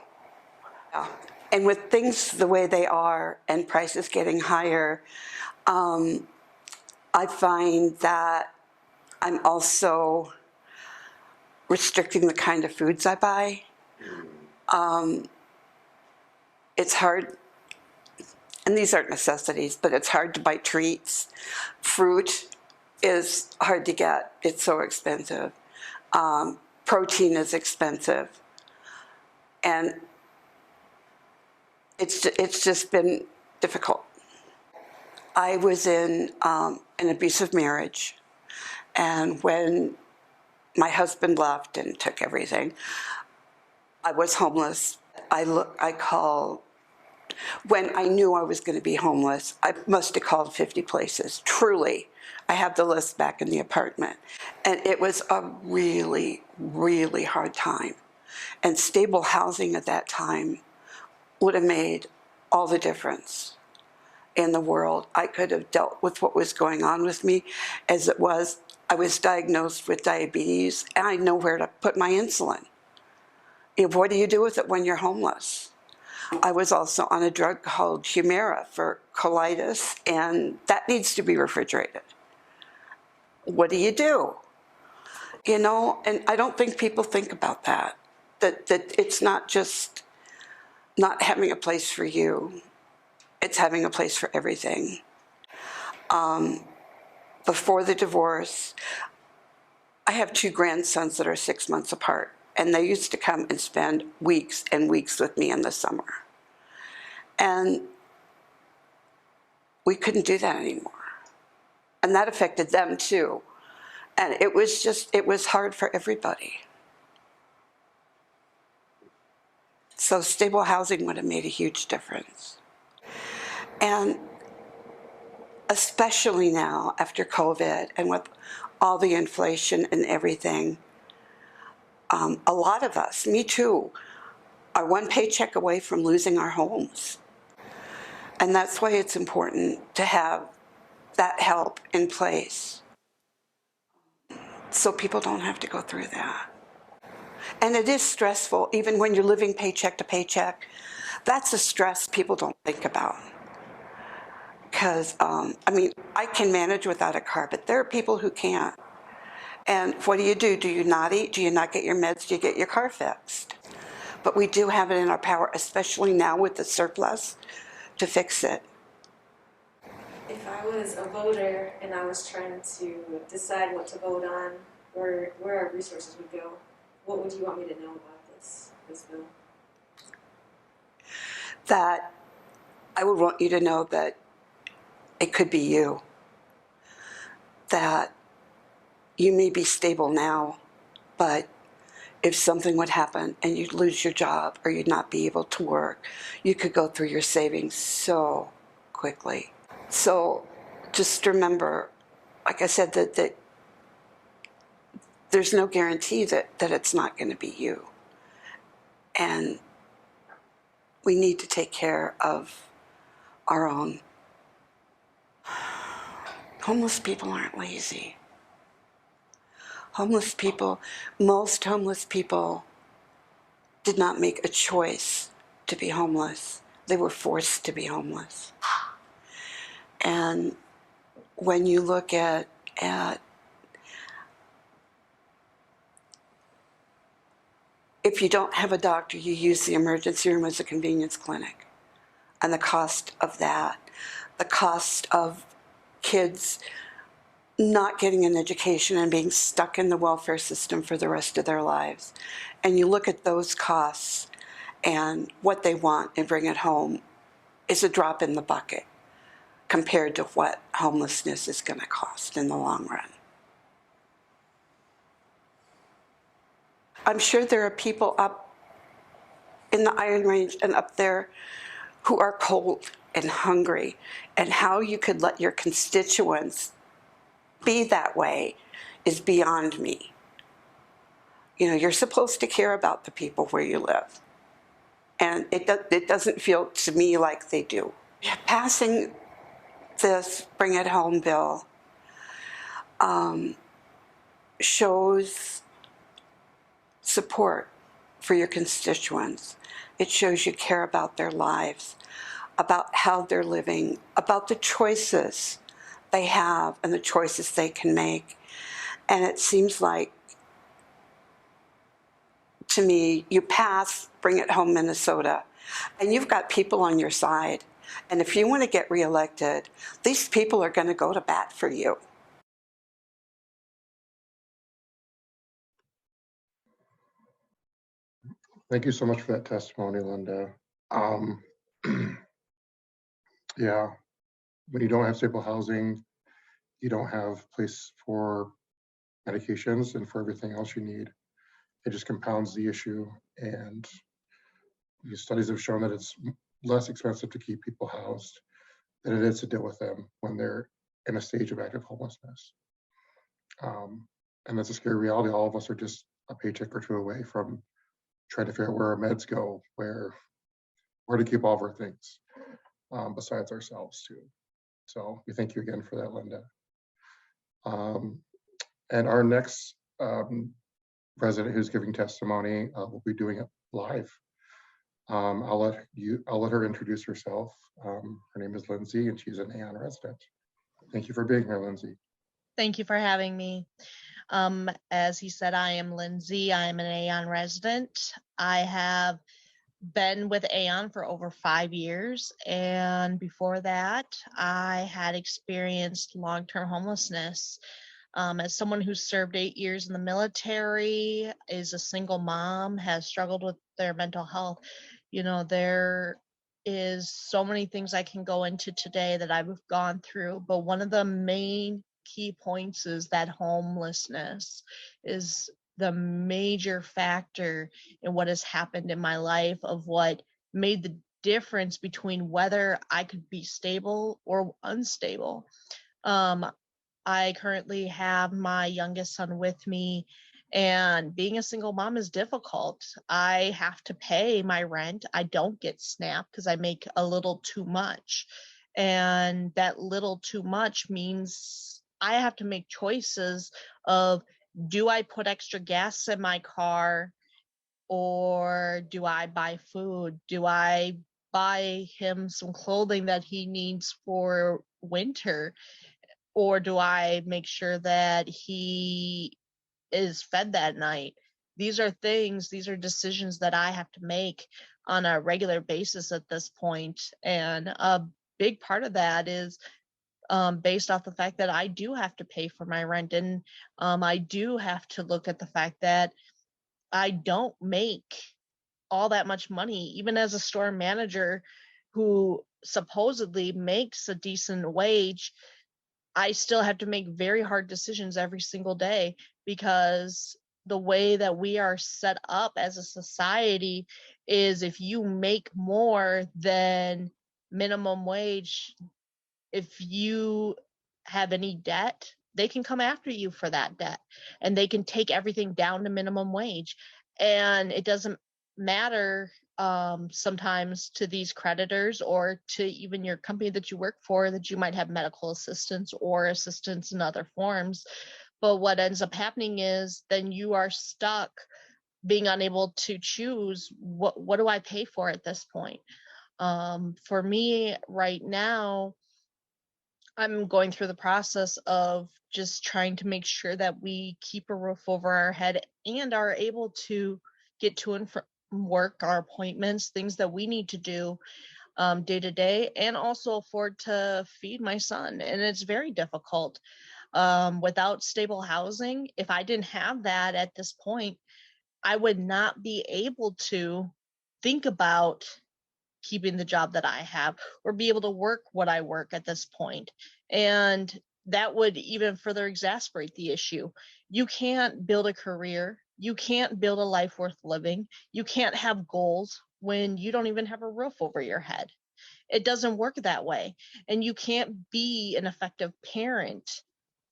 Yeah. And with things the way they are and prices getting higher, I find that I'm also restricting the kind of foods I buy. It's hard, and these aren't necessities, but it's hard to buy treats. Fruit is hard to get. It's so expensive. Protein is expensive. And it's just been difficult. I was in an abusive marriage, and when my husband left and took everything, I was homeless. When I knew I was going to be homeless, I must have called 50 places. Truly, I have the list back in the apartment. And it was a really, really hard time. And stable housing at that time would have made all the difference in the world. I could have dealt with what was going on with me. As it was, I was diagnosed with diabetes, and I had nowhere to put my insulin. What do you do with it when you're homeless? I was also on a drug called Humira for colitis, and that needs to be refrigerated. What do? You know, and I don't think people think about that, that it's not just not having a place for you, it's having a place for everything. Before the divorce, I have 2 grandsons that are 6 months apart, and they used to come and spend weeks and weeks with me in the summer. And we couldn't do that anymore. And that affected them too. And it was hard for everybody. So stable housing would have made a huge difference. And especially now after COVID and with all the inflation and everything, a lot of us, me too, are 1 paycheck away from losing our homes. And that's why it's important to have that help in place so people don't have to go through that. And it is stressful, even when you're living paycheck to paycheck. That's a stress people don't think about. Because, I mean, I can manage without a car, but there are people who can't. And what do? Do you not eat? Do you not get your meds? Do you get your car fixed? But we do have it in our power, especially now with the surplus, to fix it. If I was a voter and I was trying to decide what to vote on, where our resources would go, what would you want me to know about this bill? That I would want you to know that it could be you. That you may be stable now, but if something would happen and you'd lose your job or you'd not be able to work, you could go through your savings so quickly. So just remember, like I said, that there's no guarantee that it's not going to be you. And we need to take care of our own. Homeless people aren't lazy. Most homeless people did not make a choice to be homeless. They were forced to be homeless. And when you look at if you don't have a doctor, you use the emergency room as a convenience clinic. And the cost of that, the cost of kids not getting an education and being stuck in the welfare system for the rest of their lives. And you look at those costs and what they want and bring it home is a drop in the bucket compared to what homelessness is going to cost in the long run. I'm sure there are people up in the Iron Range and up there who are cold and hungry, and how you could let your constituents be that way is beyond me. You know, you're supposed to care about the people where you live. And it doesn't feel to me like they do. Passing this Bring It Home bill shows support for your constituents. It shows you care about their lives, about how they're living, about the choices they have and the choices they can make. And it seems like, to me, you pass Bring It Home Minnesota, and you've got people on your side. And if you want to get reelected, these people are going to go to bat for you. Thank you so much for that testimony, Linda. Yeah, when you don't have stable housing, you don't have place for medications and for everything else you need. It just compounds the issue, and these studies have shown that it's less expensive to keep people housed than it is to deal with them when they're in a stage of active homelessness. And that's a scary reality. All of us are just a paycheck or two away from trying to figure out where our meds go, where to keep all of our things, besides ourselves too. So we thank you again for that, Linda. And our next resident who's giving testimony will be doing it live. I'll let her introduce herself. Her name is Lindsay, and she's an Aon resident. Thank you for being here, Lindsay. Thank you for having me. As he said, I am Lindsay. I am an Aon resident. I have been with Aon for over 5 years, and before that, I had experienced long-term homelessness. As someone who served 8 years in the military, is a single mom, has struggled with their mental health, there is so many things I can go into today that I've gone through, but one of the main key points is that homelessness is the major factor in what has happened in my life, of what made the difference between whether I could be stable or unstable. I currently have my youngest son with me, and being a single mom is difficult. I have to pay my rent. I don't get SNAP because I make a little too much. And that little too much means I have to make choices of, do I put extra gas in my car, or do I buy food? Do I buy him some clothing that he needs for winter? Or do I make sure that he is fed that night? These are decisions that I have to make on a regular basis at this point. And a big part of that is based off the fact that I do have to pay for my rent. And I do have to look at the fact that I don't make all that much money, even as a store manager who supposedly makes a decent wage. I still have to make very hard decisions every single day, because the way that we are set up as a society is, if you make more than minimum wage, if you have any debt, they can come after you for that debt, and they can take everything down to minimum wage. And it doesn't matter sometimes to these creditors, or to even your company that you work for, that you might have medical assistance or assistance in other forms. But what ends up happening is then you are stuck being unable to choose, what do I pay for at this point? For me right now, I'm going through the process of just trying to make sure that we keep a roof over our head and are able to get to and from work, our appointments, things that we need to do day to day, and also afford to feed my son. And it's very difficult without stable housing. If I didn't have that at this point, I would not be able to think about keeping the job that I have, or be able to work what I work at this point. And that would even further exacerbate the issue. You can't build a career. You can't build a life worth living. You can't have goals when you don't even have a roof over your head. It doesn't work that way. And you can't be an effective parent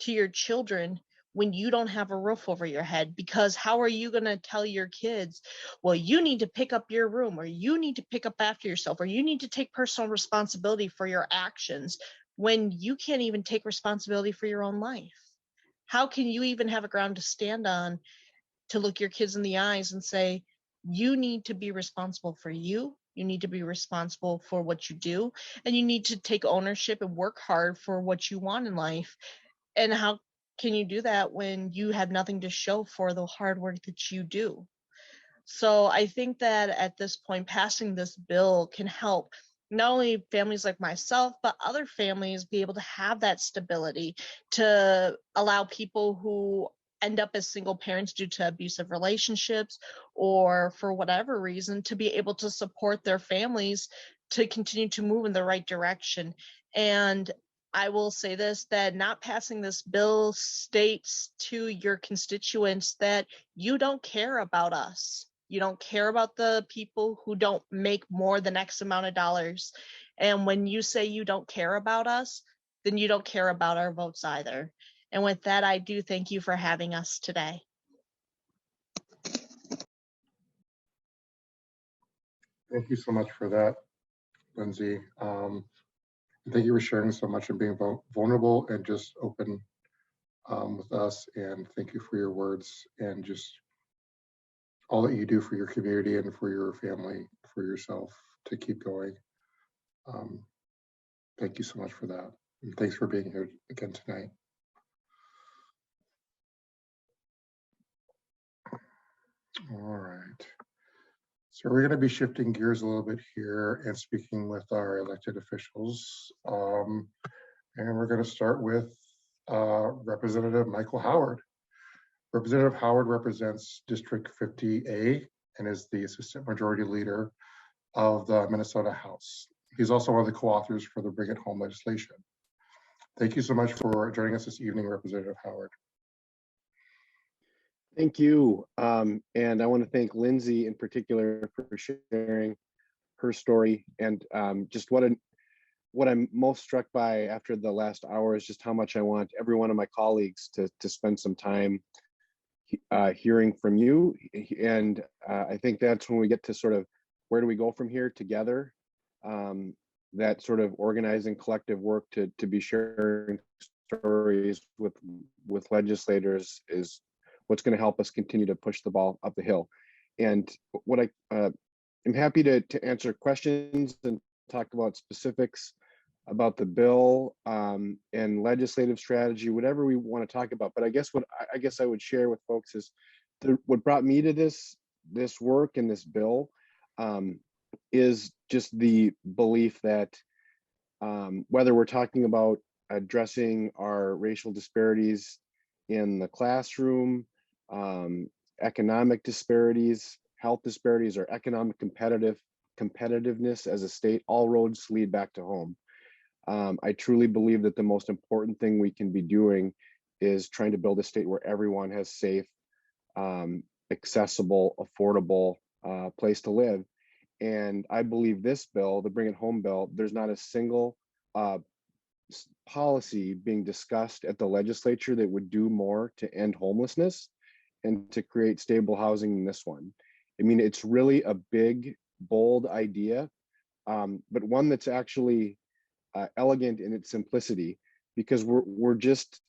to your children when you don't have a roof over your head, because how are you going to tell your kids, well, you need to pick up your room, or you need to pick up after yourself, or you need to take personal responsibility for your actions, when you can't even take responsibility for your own life? How can you even have a ground to stand on to look your kids in the eyes and say, you need to be responsible for you, you need to be responsible for what you do, and you need to take ownership and work hard for what you want in life? And how can you do that when you have nothing to show for the hard work that you do? So I think that at this point, passing this bill can help not only families like myself, but other families be able to have that stability, to allow people who end up as single parents due to abusive relationships, or for whatever reason, to be able to support their families to continue to move in the right direction. And I will say this, that not passing this bill states to your constituents that you don't care about us. You don't care about the people who don't make more than X amount of dollars. And when you say you don't care about us, then you don't care about our votes either. And with that, I do thank you for having us today. Thank you so much for that, Lindsay. Thank you for sharing so much and being vulnerable and just open with us. And thank you for your words and just all that you do for your community and for your family for yourself to keep going. Thank you so much for that. And thanks for being here again tonight. All right. So we're going to be shifting gears a little bit here and speaking with our elected officials. And we're going to start with Representative Michael Howard. Representative Howard represents District 50A and is the Assistant Majority Leader of the Minnesota House. He's also one of the co-authors for the Bring It Home legislation. Thank you so much for joining us this evening, Representative Howard. Thank you. And I want to thank Lindsay in particular for sharing her story. And just what I'm most struck by after the last hour is just how much I want every one of my colleagues to spend some time hearing from you. And I think that's when we get to sort of, where do we go from here together? That sort of organizing collective work to be sharing stories with legislators is what's going to help us continue to push the ball up the hill. And what I'm happy to answer questions and talk about specifics about the bill and legislative strategy, whatever we want to talk about. But I guess what I would share with folks is what brought me to this work and this bill is just the belief that whether we're talking about addressing our racial disparities in the classroom, economic disparities, health disparities, or economic competitiveness as a state, all roads lead back to home. I truly believe that the most important thing we can be doing is trying to build a state where everyone has safe, accessible, affordable place to live. And I believe this bill, the Bring It Home bill, there's not a single policy being discussed at the legislature that would do more to end homelessness and to create stable housing than this one. I mean, it's really a big, bold idea, but one that's actually elegant in its simplicity, because we're just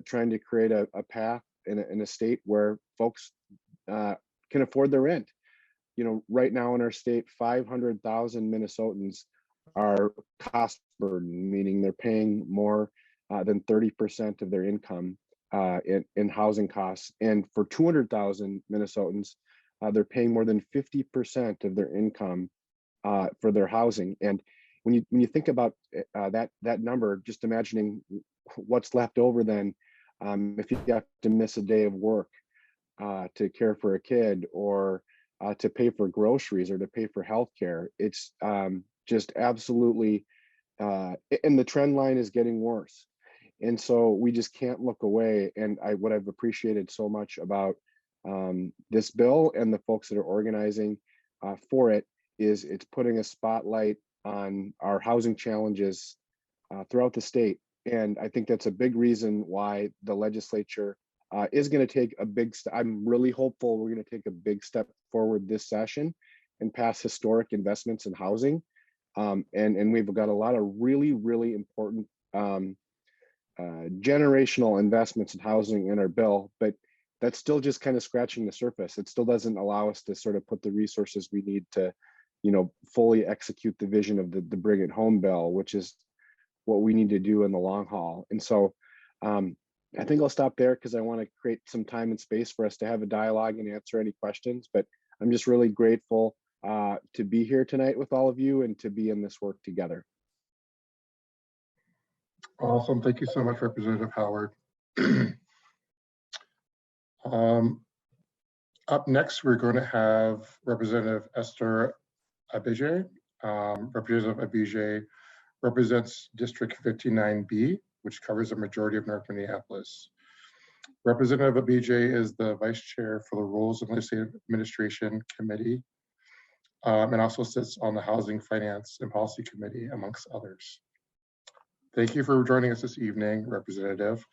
trying to create a path in a state where folks can afford their rent. You know, right now in our state, 500,000 Minnesotans are cost burdened, meaning they're paying more than 30% of their income in housing costs. And for 200,000 Minnesotans, they're paying more than 50% of their income for their housing. And when you think about that number, just imagining what's left over then, if you have to miss a day of work to care for a kid, or to pay for groceries, or to pay for healthcare, it's just absolutely, and the trend line is getting worse. And so we just can't look away. And what I've appreciated so much about this bill and the folks that are organizing for it is it's putting a spotlight on our housing challenges throughout the state. And I think that's a big reason why the legislature is going to take a big step. I'm really hopeful we're going to take a big step forward this session and pass historic investments in housing. And we've got a lot of really, really important generational investments in housing in our bill, but that's still just kind of scratching the surface. It still doesn't allow us to sort of put the resources we need to, fully execute the vision of the Bring It Home bill, which is what we need to do in the long haul. And so I think I'll stop there because I want to create some time and space for us to have a dialogue and answer any questions. But I'm just really grateful to be here tonight with all of you and to be in this work together. Awesome. Thank you so much, Representative Howard. Up next, we're going to have Representative Esther Abijay. Representative Abijay represents District 59B, which covers a majority of North Minneapolis. Representative Abijay is the Vice Chair for the Rules and Legislative Administration Committee, and also sits on the Housing, Finance, and Policy Committee, amongst others. Thank you for joining us this evening, Representative.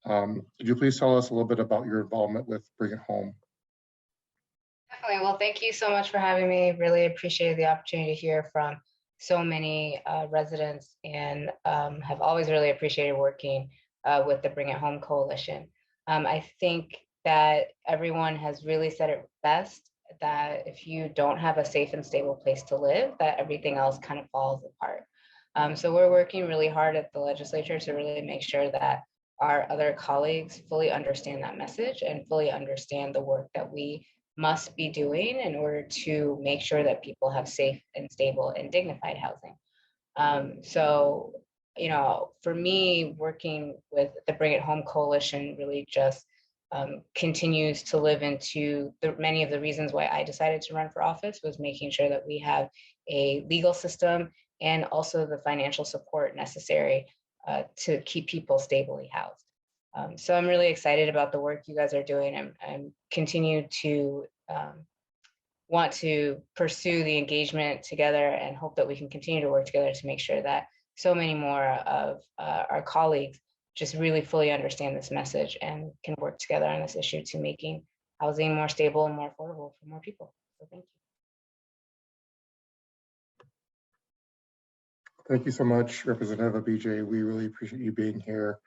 Could you please tell us a little bit about your involvement with Bring It Home? Definitely. Well, thank you so much for having me. Really appreciated the opportunity to hear from so many residents, and have always really appreciated working with the Bring It Home Coalition. I think that everyone has really said it best. that if you don't have a safe and stable place to live, that everything else kind of falls apart. So we're working really hard at the legislature to really make sure that our other colleagues fully understand that message and fully understand the work that we must be doing in order to make sure that people have safe and stable and dignified housing. So, you know, for me, working with the Bring It Home Coalition really just continues to live into many of the reasons why I decided to run for office, was making sure that we have a legal system and also the financial support necessary to keep people stably housed. So I'm really excited about the work you guys are doing, and continue to want to pursue the engagement together, and hope that we can continue to work together to make sure that so many more of our colleagues just really fully understand this message and can work together on this issue to making housing more stable and more affordable for more people. So thank you. Thank you so much, Representative Abdi. We really appreciate you being here.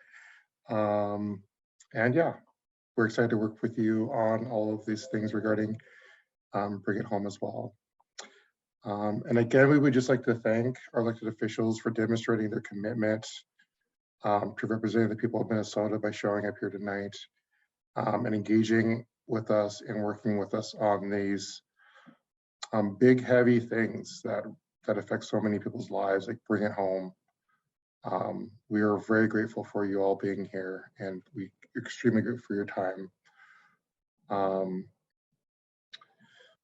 And yeah, we're excited to work with you on all of these things regarding Bring It Home as well. And again, we would just like to thank our elected officials for demonstrating their commitment to representing the people of Minnesota by showing up here tonight and engaging with us and working with us on these big, heavy things that affect so many people's lives, like Bring It Home. We are very grateful for you all being here, and we extremely grateful for your time.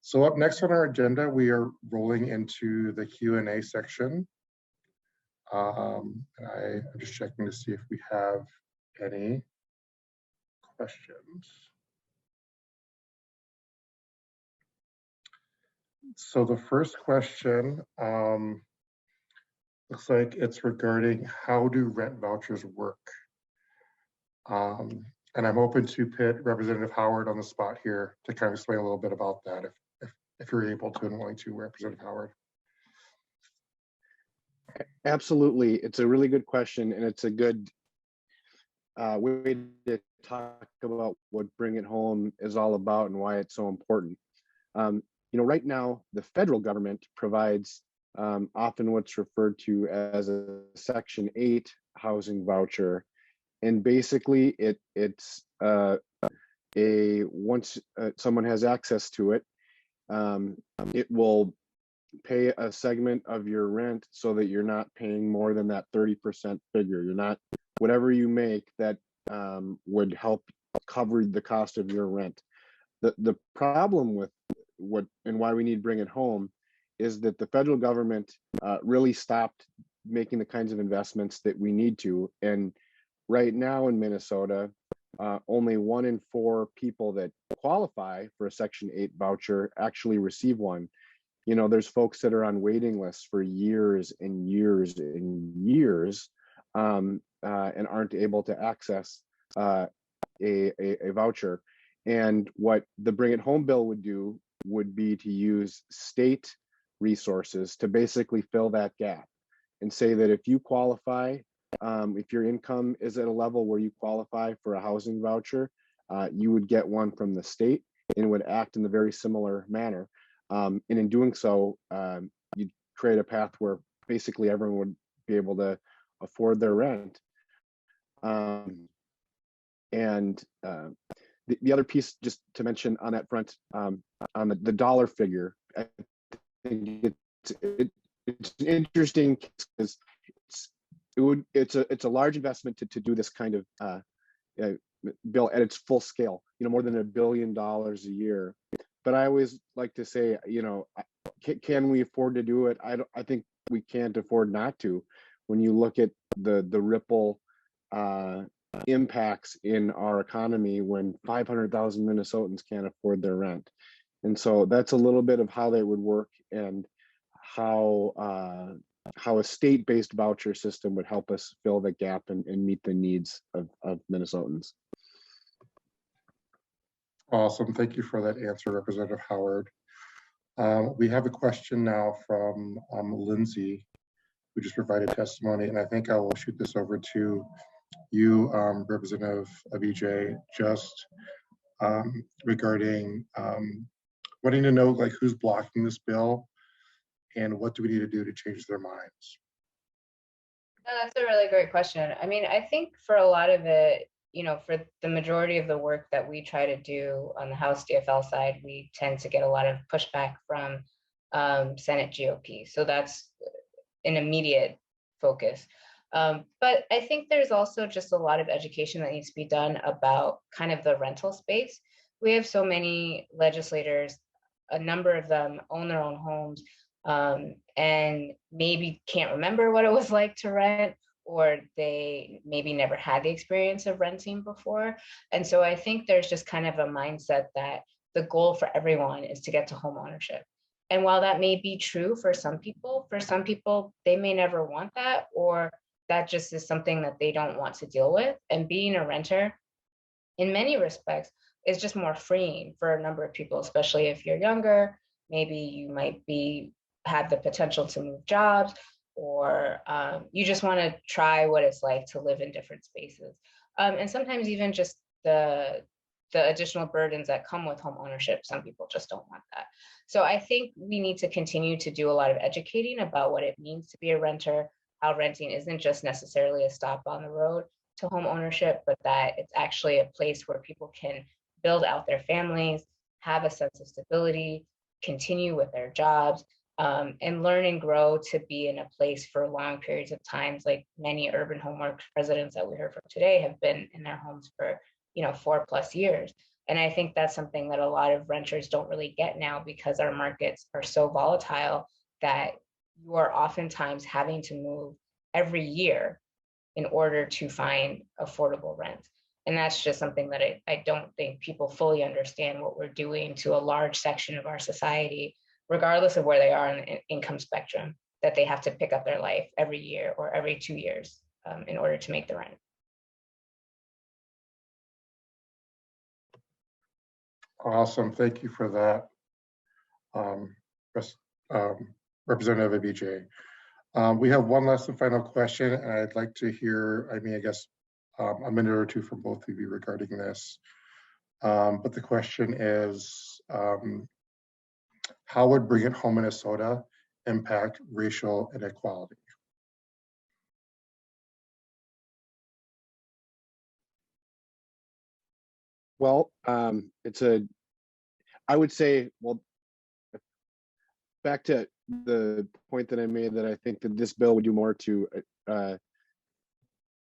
So up next on our agenda, we are rolling into the Q&A section. I'm just checking to see if we have any questions. So the first question looks like it's regarding how do rent vouchers work? And I'm open to put Representative Howard on the spot here to kind of explain a little bit about that if you're able to and willing to, Representative Howard. Absolutely. It's a really good question, and it's a good way to talk about what Bring It Home is all about and why it's so important. You know, right now, the federal government provides often what's referred to as a Section 8 housing voucher. And basically, it's once someone has access to it, it will pay a segment of your rent so that you're not paying more than that 30% figure. You're not, whatever you make that would help cover the cost of your rent. The problem with what and why we need Bring It Home is that the federal government really stopped making the kinds of investments that we need to. And right now in Minnesota, only 1 in 4 people that qualify for a Section 8 voucher actually receive one. You know, there's folks that are on waiting lists for years and years and years and aren't able to access a voucher. And what the Bring It Home bill would do would be to use state resources to basically fill that gap and say that if you qualify, if your income is at a level where you qualify for a housing voucher, you would get one from the state, and it would act in a very similar manner. And in doing so, you'd create a path where basically everyone would be able to afford their rent. The other piece, just to mention on that front, on the dollar figure, I think it's interesting because it's a large investment to do this kind of bill at its full scale. You know, more than $1 billion a year. But I always like to say, you know, can we afford to do it? I think we can't afford not to. When you look at the ripple impacts in our economy when 500,000 Minnesotans can't afford their rent. And so that's a little bit of how they would work and how a state-based voucher system would help us fill the gap and meet the needs of Minnesotans. Awesome. Thank you for that answer, Representative Howard. We have a question now from Lindsay, who just provided testimony, and I think I will shoot this over to you, Representative Abdi, just regarding wanting to know like who's blocking this bill and what do we need to do to change their minds? No, that's a really great question. I mean, I think for a lot of it, for the majority of the work that we try to do on the House DFL side, we tend to get a lot of pushback from Senate GOP. So that's an immediate focus. But I think there's also just a lot of education that needs to be done about kind of the rental space. We have so many legislators, a number of them own their own homes, and maybe can't remember what it was like to rent, or they maybe never had the experience of renting before. And so I think there's just kind of a mindset that the goal for everyone is to get to home ownership. And while that may be true for some people, they may never want that, or that just is something that they don't want to deal with. And being a renter, in many respects, is just more freeing for a number of people, especially if you're younger. Maybe you might have the potential to move jobs, or you just want to try what it's like to live in different spaces. And sometimes even just the additional burdens that come with home ownership, some people just don't want that. So I think we need to continue to do a lot of educating about what it means to be a renter, how renting isn't just necessarily a stop on the road to home ownership, but that it's actually a place where people can build out their families, have a sense of stability, continue with their jobs, and learn and grow to be in a place for long periods of times. Like many urban homework residents that we heard from today have been in their homes for 4+ years. And I think that's something that a lot of renters don't really get now, because our markets are so volatile that you are oftentimes having to move every year in order to find affordable rent. And that's just something that I don't think people fully understand what we're doing to a large section of our society, regardless of where they are in the income spectrum, that they have to pick up their life every year or every 2 years in order to make the rent. Awesome, thank you for that, Representative Abdi. We have one last and final question, and I'd like to hear, I guess, a minute or two from both of you regarding this. But the question is, how would Bring It Home Minnesota impact racial inequality? Well, I would say, well, back to the point that I made, that I think that this bill would do more to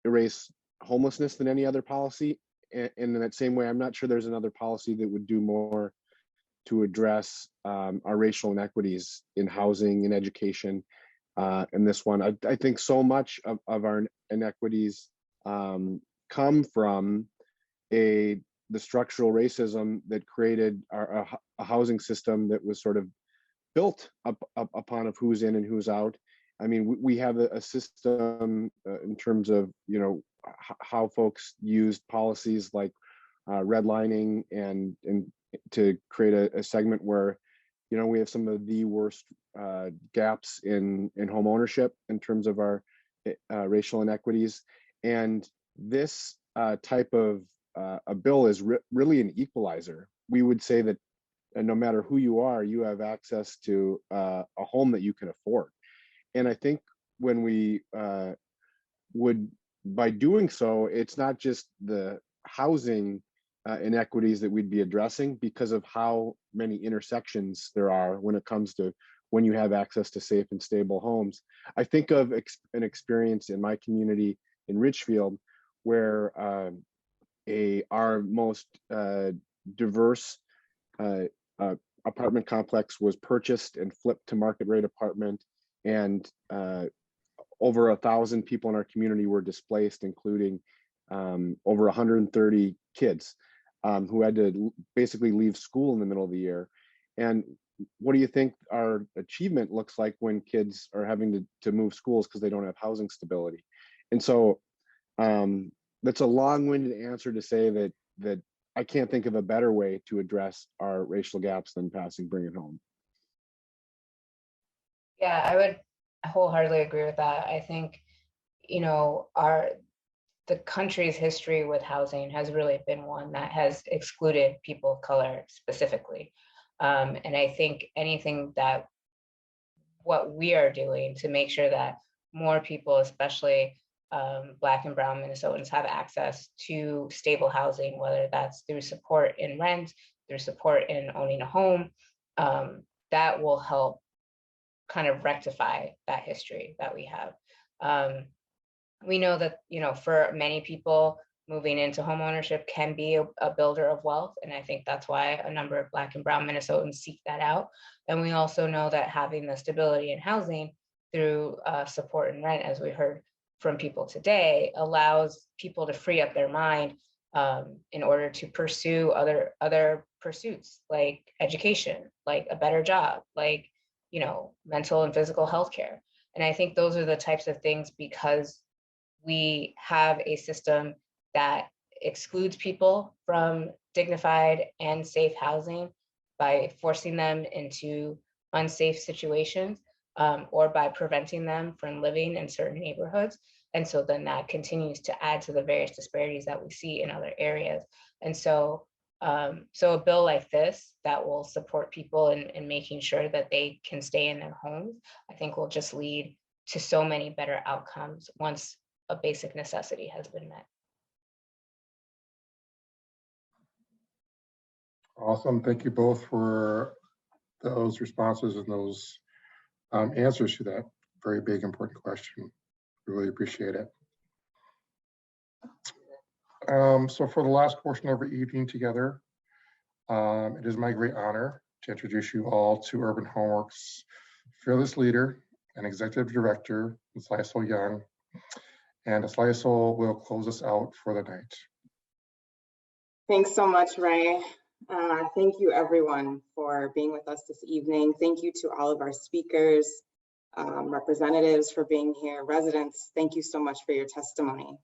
erase homelessness than any other policy. And in that same way, I'm not sure there's another policy that would do more to address our racial inequities in housing and education. And this one, I think so much of our inequities come from the structural racism that created a housing system that was sort of built upon of who's in and who's out. I mean, we have a system in terms of, how folks used policies like redlining and to create a segment where, we have some of the worst gaps in home ownership in terms of our racial inequities. And this type of a bill is really an equalizer. We would say that no matter who you are, you have access to a home that you can afford. And I think when we by doing so, it's not just the housing inequities that we'd be addressing, because of how many intersections there are when it comes to when you have access to safe and stable homes. I think of an experience in my community in Richfield, where our most diverse apartment complex was purchased and flipped to market rate apartment, and over 1,000 people in our community were displaced, including over 130 kids who had to basically leave school in the middle of the year. And what do you think our achievement looks like when kids are having to move schools because they don't have housing stability? And so that's a long-winded answer to say that I can't think of a better way to address our racial gaps than passing Bring It Home. Yeah, I would wholeheartedly agree with that. I think, the country's history with housing has really been one that has excluded people of color specifically. And I think anything that what we are doing to make sure that more people, especially Black and Brown Minnesotans, have access to stable housing, whether that's through support in rent, through support in owning a home, that will help kind of rectify that history that we have. We know that, for many people, moving into homeownership can be a builder of wealth. And I think that's why a number of Black and Brown Minnesotans seek that out. And we also know that having the stability in housing through support and rent, as we heard from people today, allows people to free up their mind in order to pursue other pursuits like education, like a better job, like, mental and physical health care. And I think those are the types of things, because we have a system that excludes people from dignified and safe housing by forcing them into unsafe situations, or by preventing them from living in certain neighborhoods. And so then that continues to add to the various disparities that we see in other areas. And so, so a bill like this that will support people in making sure that they can stay in their homes, I think will just lead to so many better outcomes once a basic necessity has been met. Awesome. Thank you both for those responses and those answers to that very big, important question. Really appreciate it. So for the last portion of our evening together, it is my great honor to introduce you all to Urban Homeworks' fearless leader and executive director, Aslysel Young. And Aslysel will close us out for the night. Thanks so much, Ray. Thank you everyone for being with us this evening. Thank you to all of our speakers, representatives for being here, residents. Thank you so much for your testimony.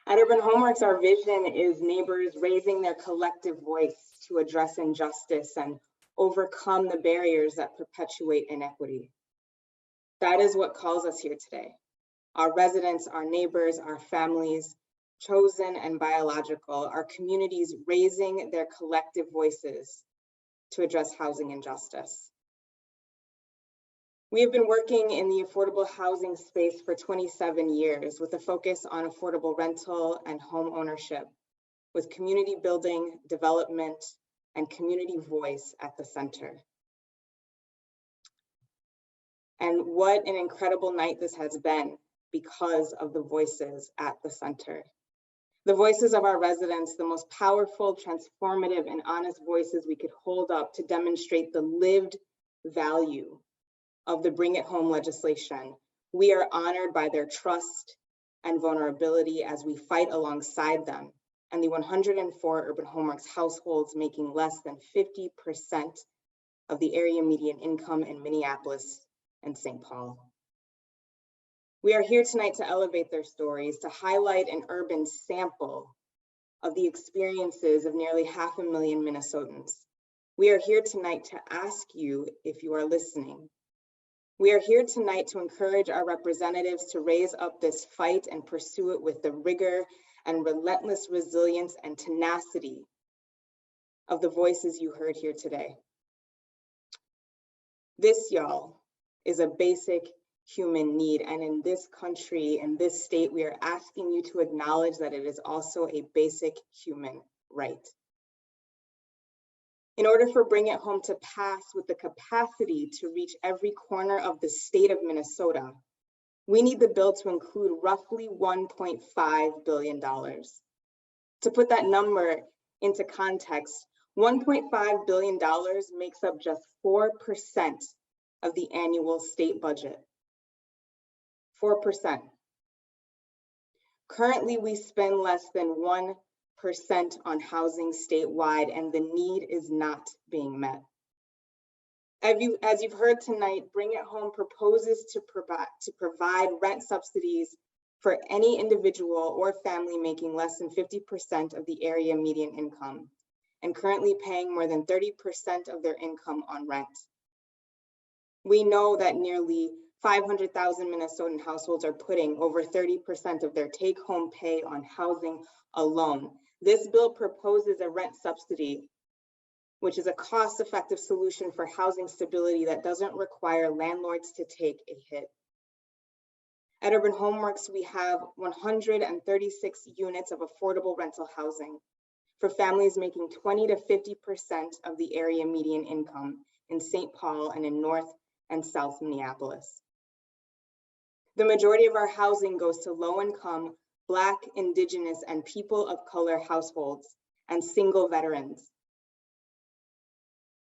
At Urban Homeworks, our vision is neighbors raising their collective voice to address injustice and overcome the barriers that perpetuate inequity. That is what calls us here today. Our residents, our neighbors, our families, chosen and biological, our communities raising their collective voices to address housing injustice. We have been working in the affordable housing space for 27 years with a focus on affordable rental and home ownership, with community building, development, and community voice at the center. And what an incredible night this has been because of the voices at the center. The voices of our residents, the most powerful, transformative, and honest voices we could hold up to demonstrate the lived value of the Bring It Home legislation. We are honored by their trust and vulnerability as we fight alongside them and the 104 Urban Homeworks households making less than 50% of the area median income in Minneapolis and St. Paul. We are here tonight to elevate their stories, to highlight an urban sample of the experiences of nearly 500,000 Minnesotans. We are here tonight to ask you if you are listening. We are here tonight to encourage our representatives to raise up this fight and pursue it with the rigor and relentless resilience and tenacity of the voices you heard here today. This, y'all, is a basic human need. And in this country, in this state, we are asking you to acknowledge that it is also a basic human right. In order for Bring It Home to pass with the capacity to reach every corner of the state of Minnesota, we need the bill to include roughly $1.5 billion. To put that number into context, $1.5 billion makes up just 4% of the annual state budget. 4%. Currently, we spend less than 1% on housing statewide, and the need is not being met. As you've heard tonight, Bring It Home proposes to provide rent subsidies for any individual or family making less than 50% of the area median income, and currently paying more than 30% of their income on rent. We know that nearly 500,000 Minnesotan households are putting over 30% of their take-home pay on housing alone. This bill proposes a rent subsidy which is a cost-effective solution for housing stability that doesn't require landlords to take a hit. At Urban Homeworks, we have 136 units of affordable rental housing for families making 20 to 50% of the area median income in St. Paul and in North and South Minneapolis. The majority of our housing goes to low-income, Black, Indigenous, and people of color households and single veterans.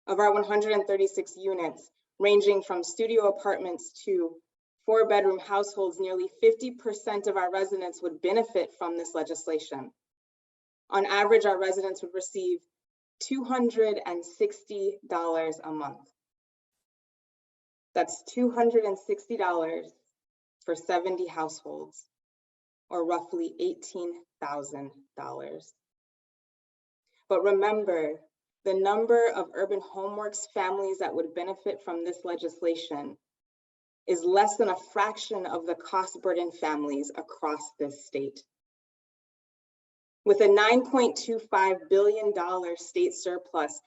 Of our 136 units, ranging from studio apartments to 4-bedroom households, nearly 50% of our residents would benefit from this legislation. On average, our residents would receive $260 a month. That's $260 for 70 households, or roughly $18,000. But remember, the number of Urban Homeworks families that would benefit from this legislation is less than a fraction of the cost-burdened families across this state. With a $9.25 billion state surplus,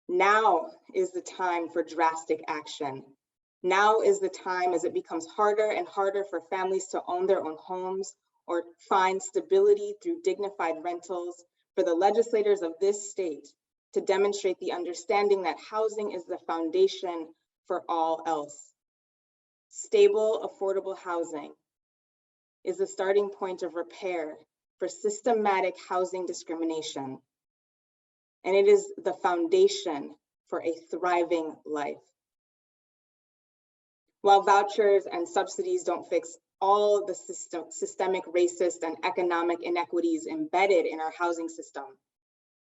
now is the time for drastic action. Now is the time, as it becomes harder and harder for families to own their own homes or find stability through dignified rentals, for the legislators of this state to demonstrate the understanding that housing is the foundation for all else. Stable, affordable housing is the starting point of repair for systematic housing discrimination, and it is the foundation for a thriving life. While vouchers and subsidies don't fix all the systemic racist and economic inequities embedded in our housing system,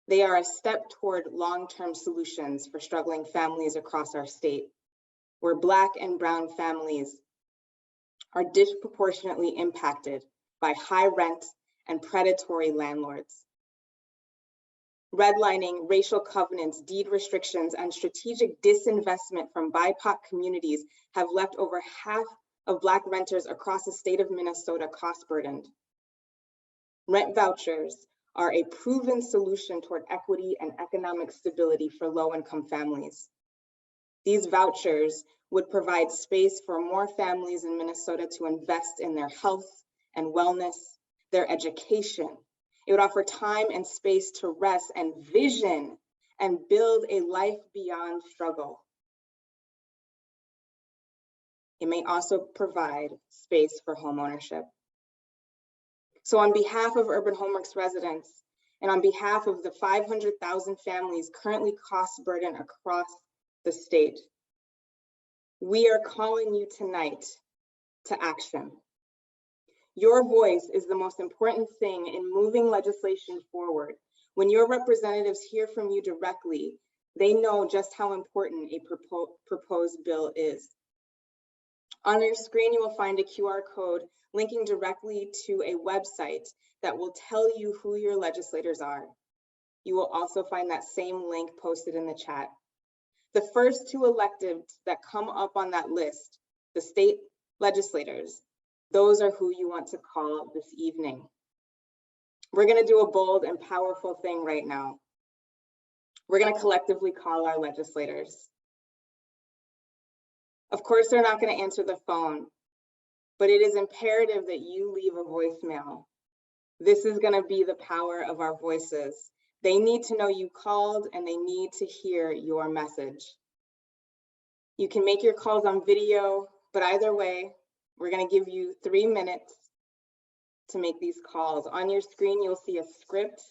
they are a step toward long-term solutions for struggling families across our state, where Black and Brown families are disproportionately impacted by high rent and predatory landlords. Redlining, racial covenants, deed restrictions, and strategic disinvestment from BIPOC communities have left over half of Black renters across the state of Minnesota cost-burdened. Rent vouchers are a proven solution toward equity and economic stability for low-income families. These vouchers would provide space for more families in Minnesota to invest in their health and wellness, their education. It would offer time and space to rest and vision and build a life beyond struggle. It may also provide space for homeownership. So on behalf of Urban Homeworks residents and on behalf of the 500,000 families currently cost burdened across the state, we are calling you tonight to action. Your voice is the most important thing in moving legislation forward. When your representatives hear from you directly, they know just how important a proposed bill is. On your screen, you will find a QR code linking directly to a website that will tell you who your legislators are. You will also find that same link posted in the chat. The first two electives that come up on that list, the state legislators, those are who you want to call this evening. We're going to do a bold and powerful thing right now. We're going to collectively call our legislators. Of course, they're not going to answer the phone, but it is imperative that you leave a voicemail. This is going to be the power of our voices. They need to know you called and they need to hear your message. You can make your calls on video, but either way, we're going to give you 3 minutes to make these calls. On your screen, you'll see a script.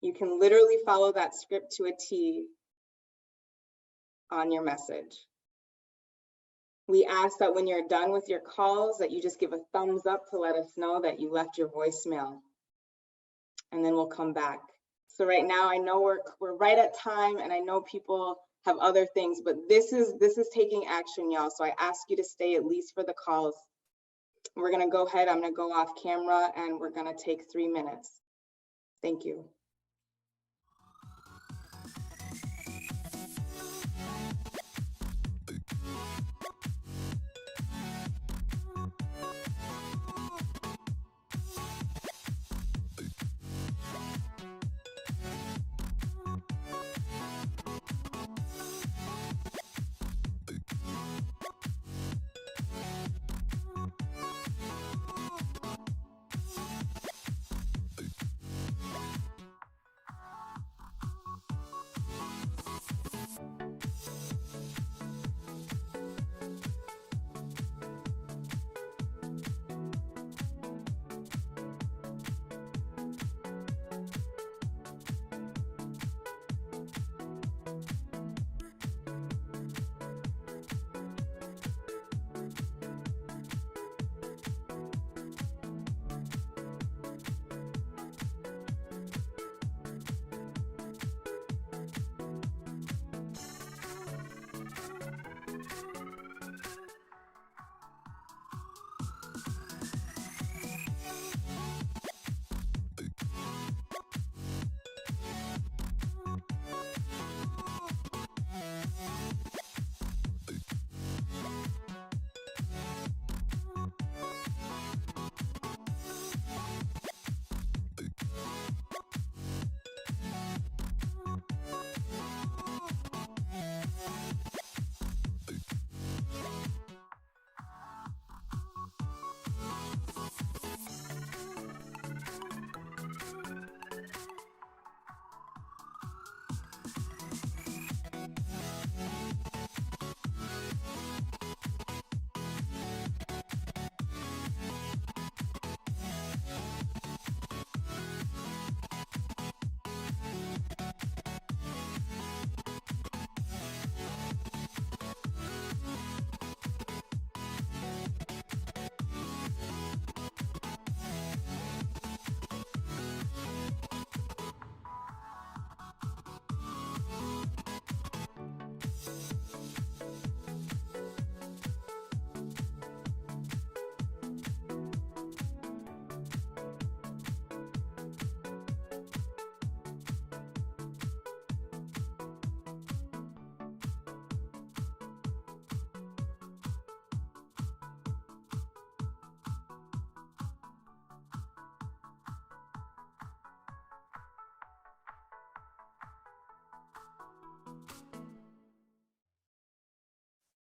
You can literally follow that script to a T on your message. We ask that when you're done with your calls, that you just give a thumbs up to let us know that you left your voicemail, and then we'll come back. So right now, I know we're right at time, and I know people have other things, but this is taking action, y'all. So I ask you to stay at least for the calls. We're gonna go ahead, I'm gonna go off camera, and we're gonna take 3 minutes. Thank you.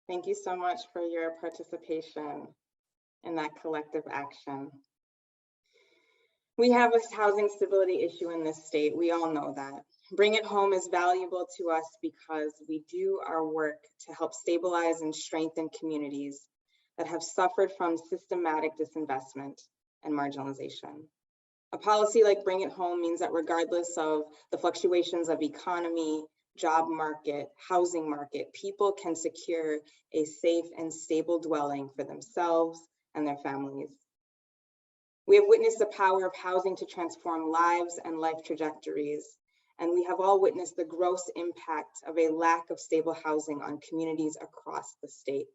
Thank you so much for your participation in that collective action. We have a housing stability issue in this state. We all know that. Bring It Home is valuable to us because we do our work to help stabilize and strengthen communities that have suffered from systematic disinvestment and marginalization. A policy like Bring It Home means that regardless of the fluctuations of economy, job market, housing market, people can secure a safe and stable dwelling for themselves and their families. We have witnessed the power of housing to transform lives and life trajectories, and we have all witnessed the gross impact of a lack of stable housing on communities across the state.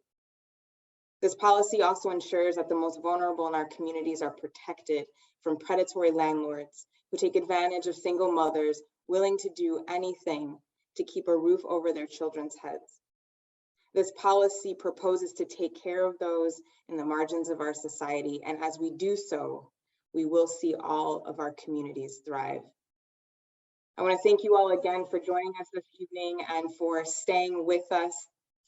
This policy also ensures that the most vulnerable in our communities are protected from predatory landlords who take advantage of single mothers willing to do anything to keep a roof over their children's heads. This policy proposes to take care of those in the margins of our society, and as we do so, we will see all of our communities thrive. I want to thank you all again for joining us this evening and for staying with us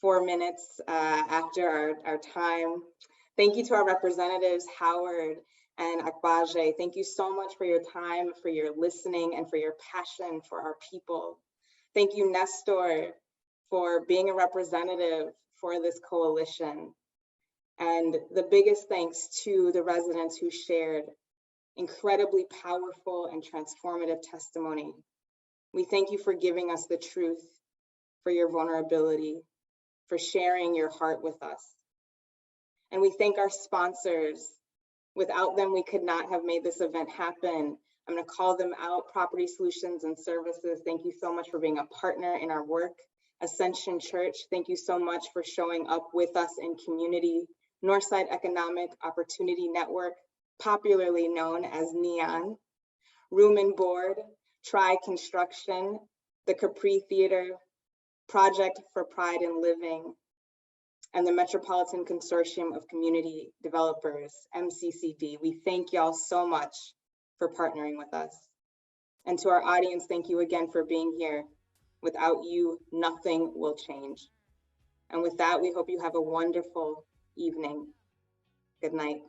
4 minutes after our time. Thank you to our representatives, Howard and Akbaje. Thank you so much for your time, for your listening, and for your passion for our people. Thank you, Nestor, for being a representative for this coalition. And the biggest thanks to the residents who shared incredibly powerful and transformative testimony. We thank you for giving us the truth, for your vulnerability, for sharing your heart with us. And we thank our sponsors. Without them, we could not have made this event happen. I'm going to call them out: Property Solutions and Services. Thank you so much for being a partner in our work. Ascension Church, thank you so much for showing up with us in community. Northside Economic Opportunity Network, popularly known as NEON. Room and Board, Tri Construction, the Capri Theater, Project for Pride in Living, and the Metropolitan Consortium of Community Developers, MCCD. We thank y'all so much for partnering with us. And to our audience, thank you again for being here. Without you, nothing will change. And with that, we hope you have a wonderful evening. Good night.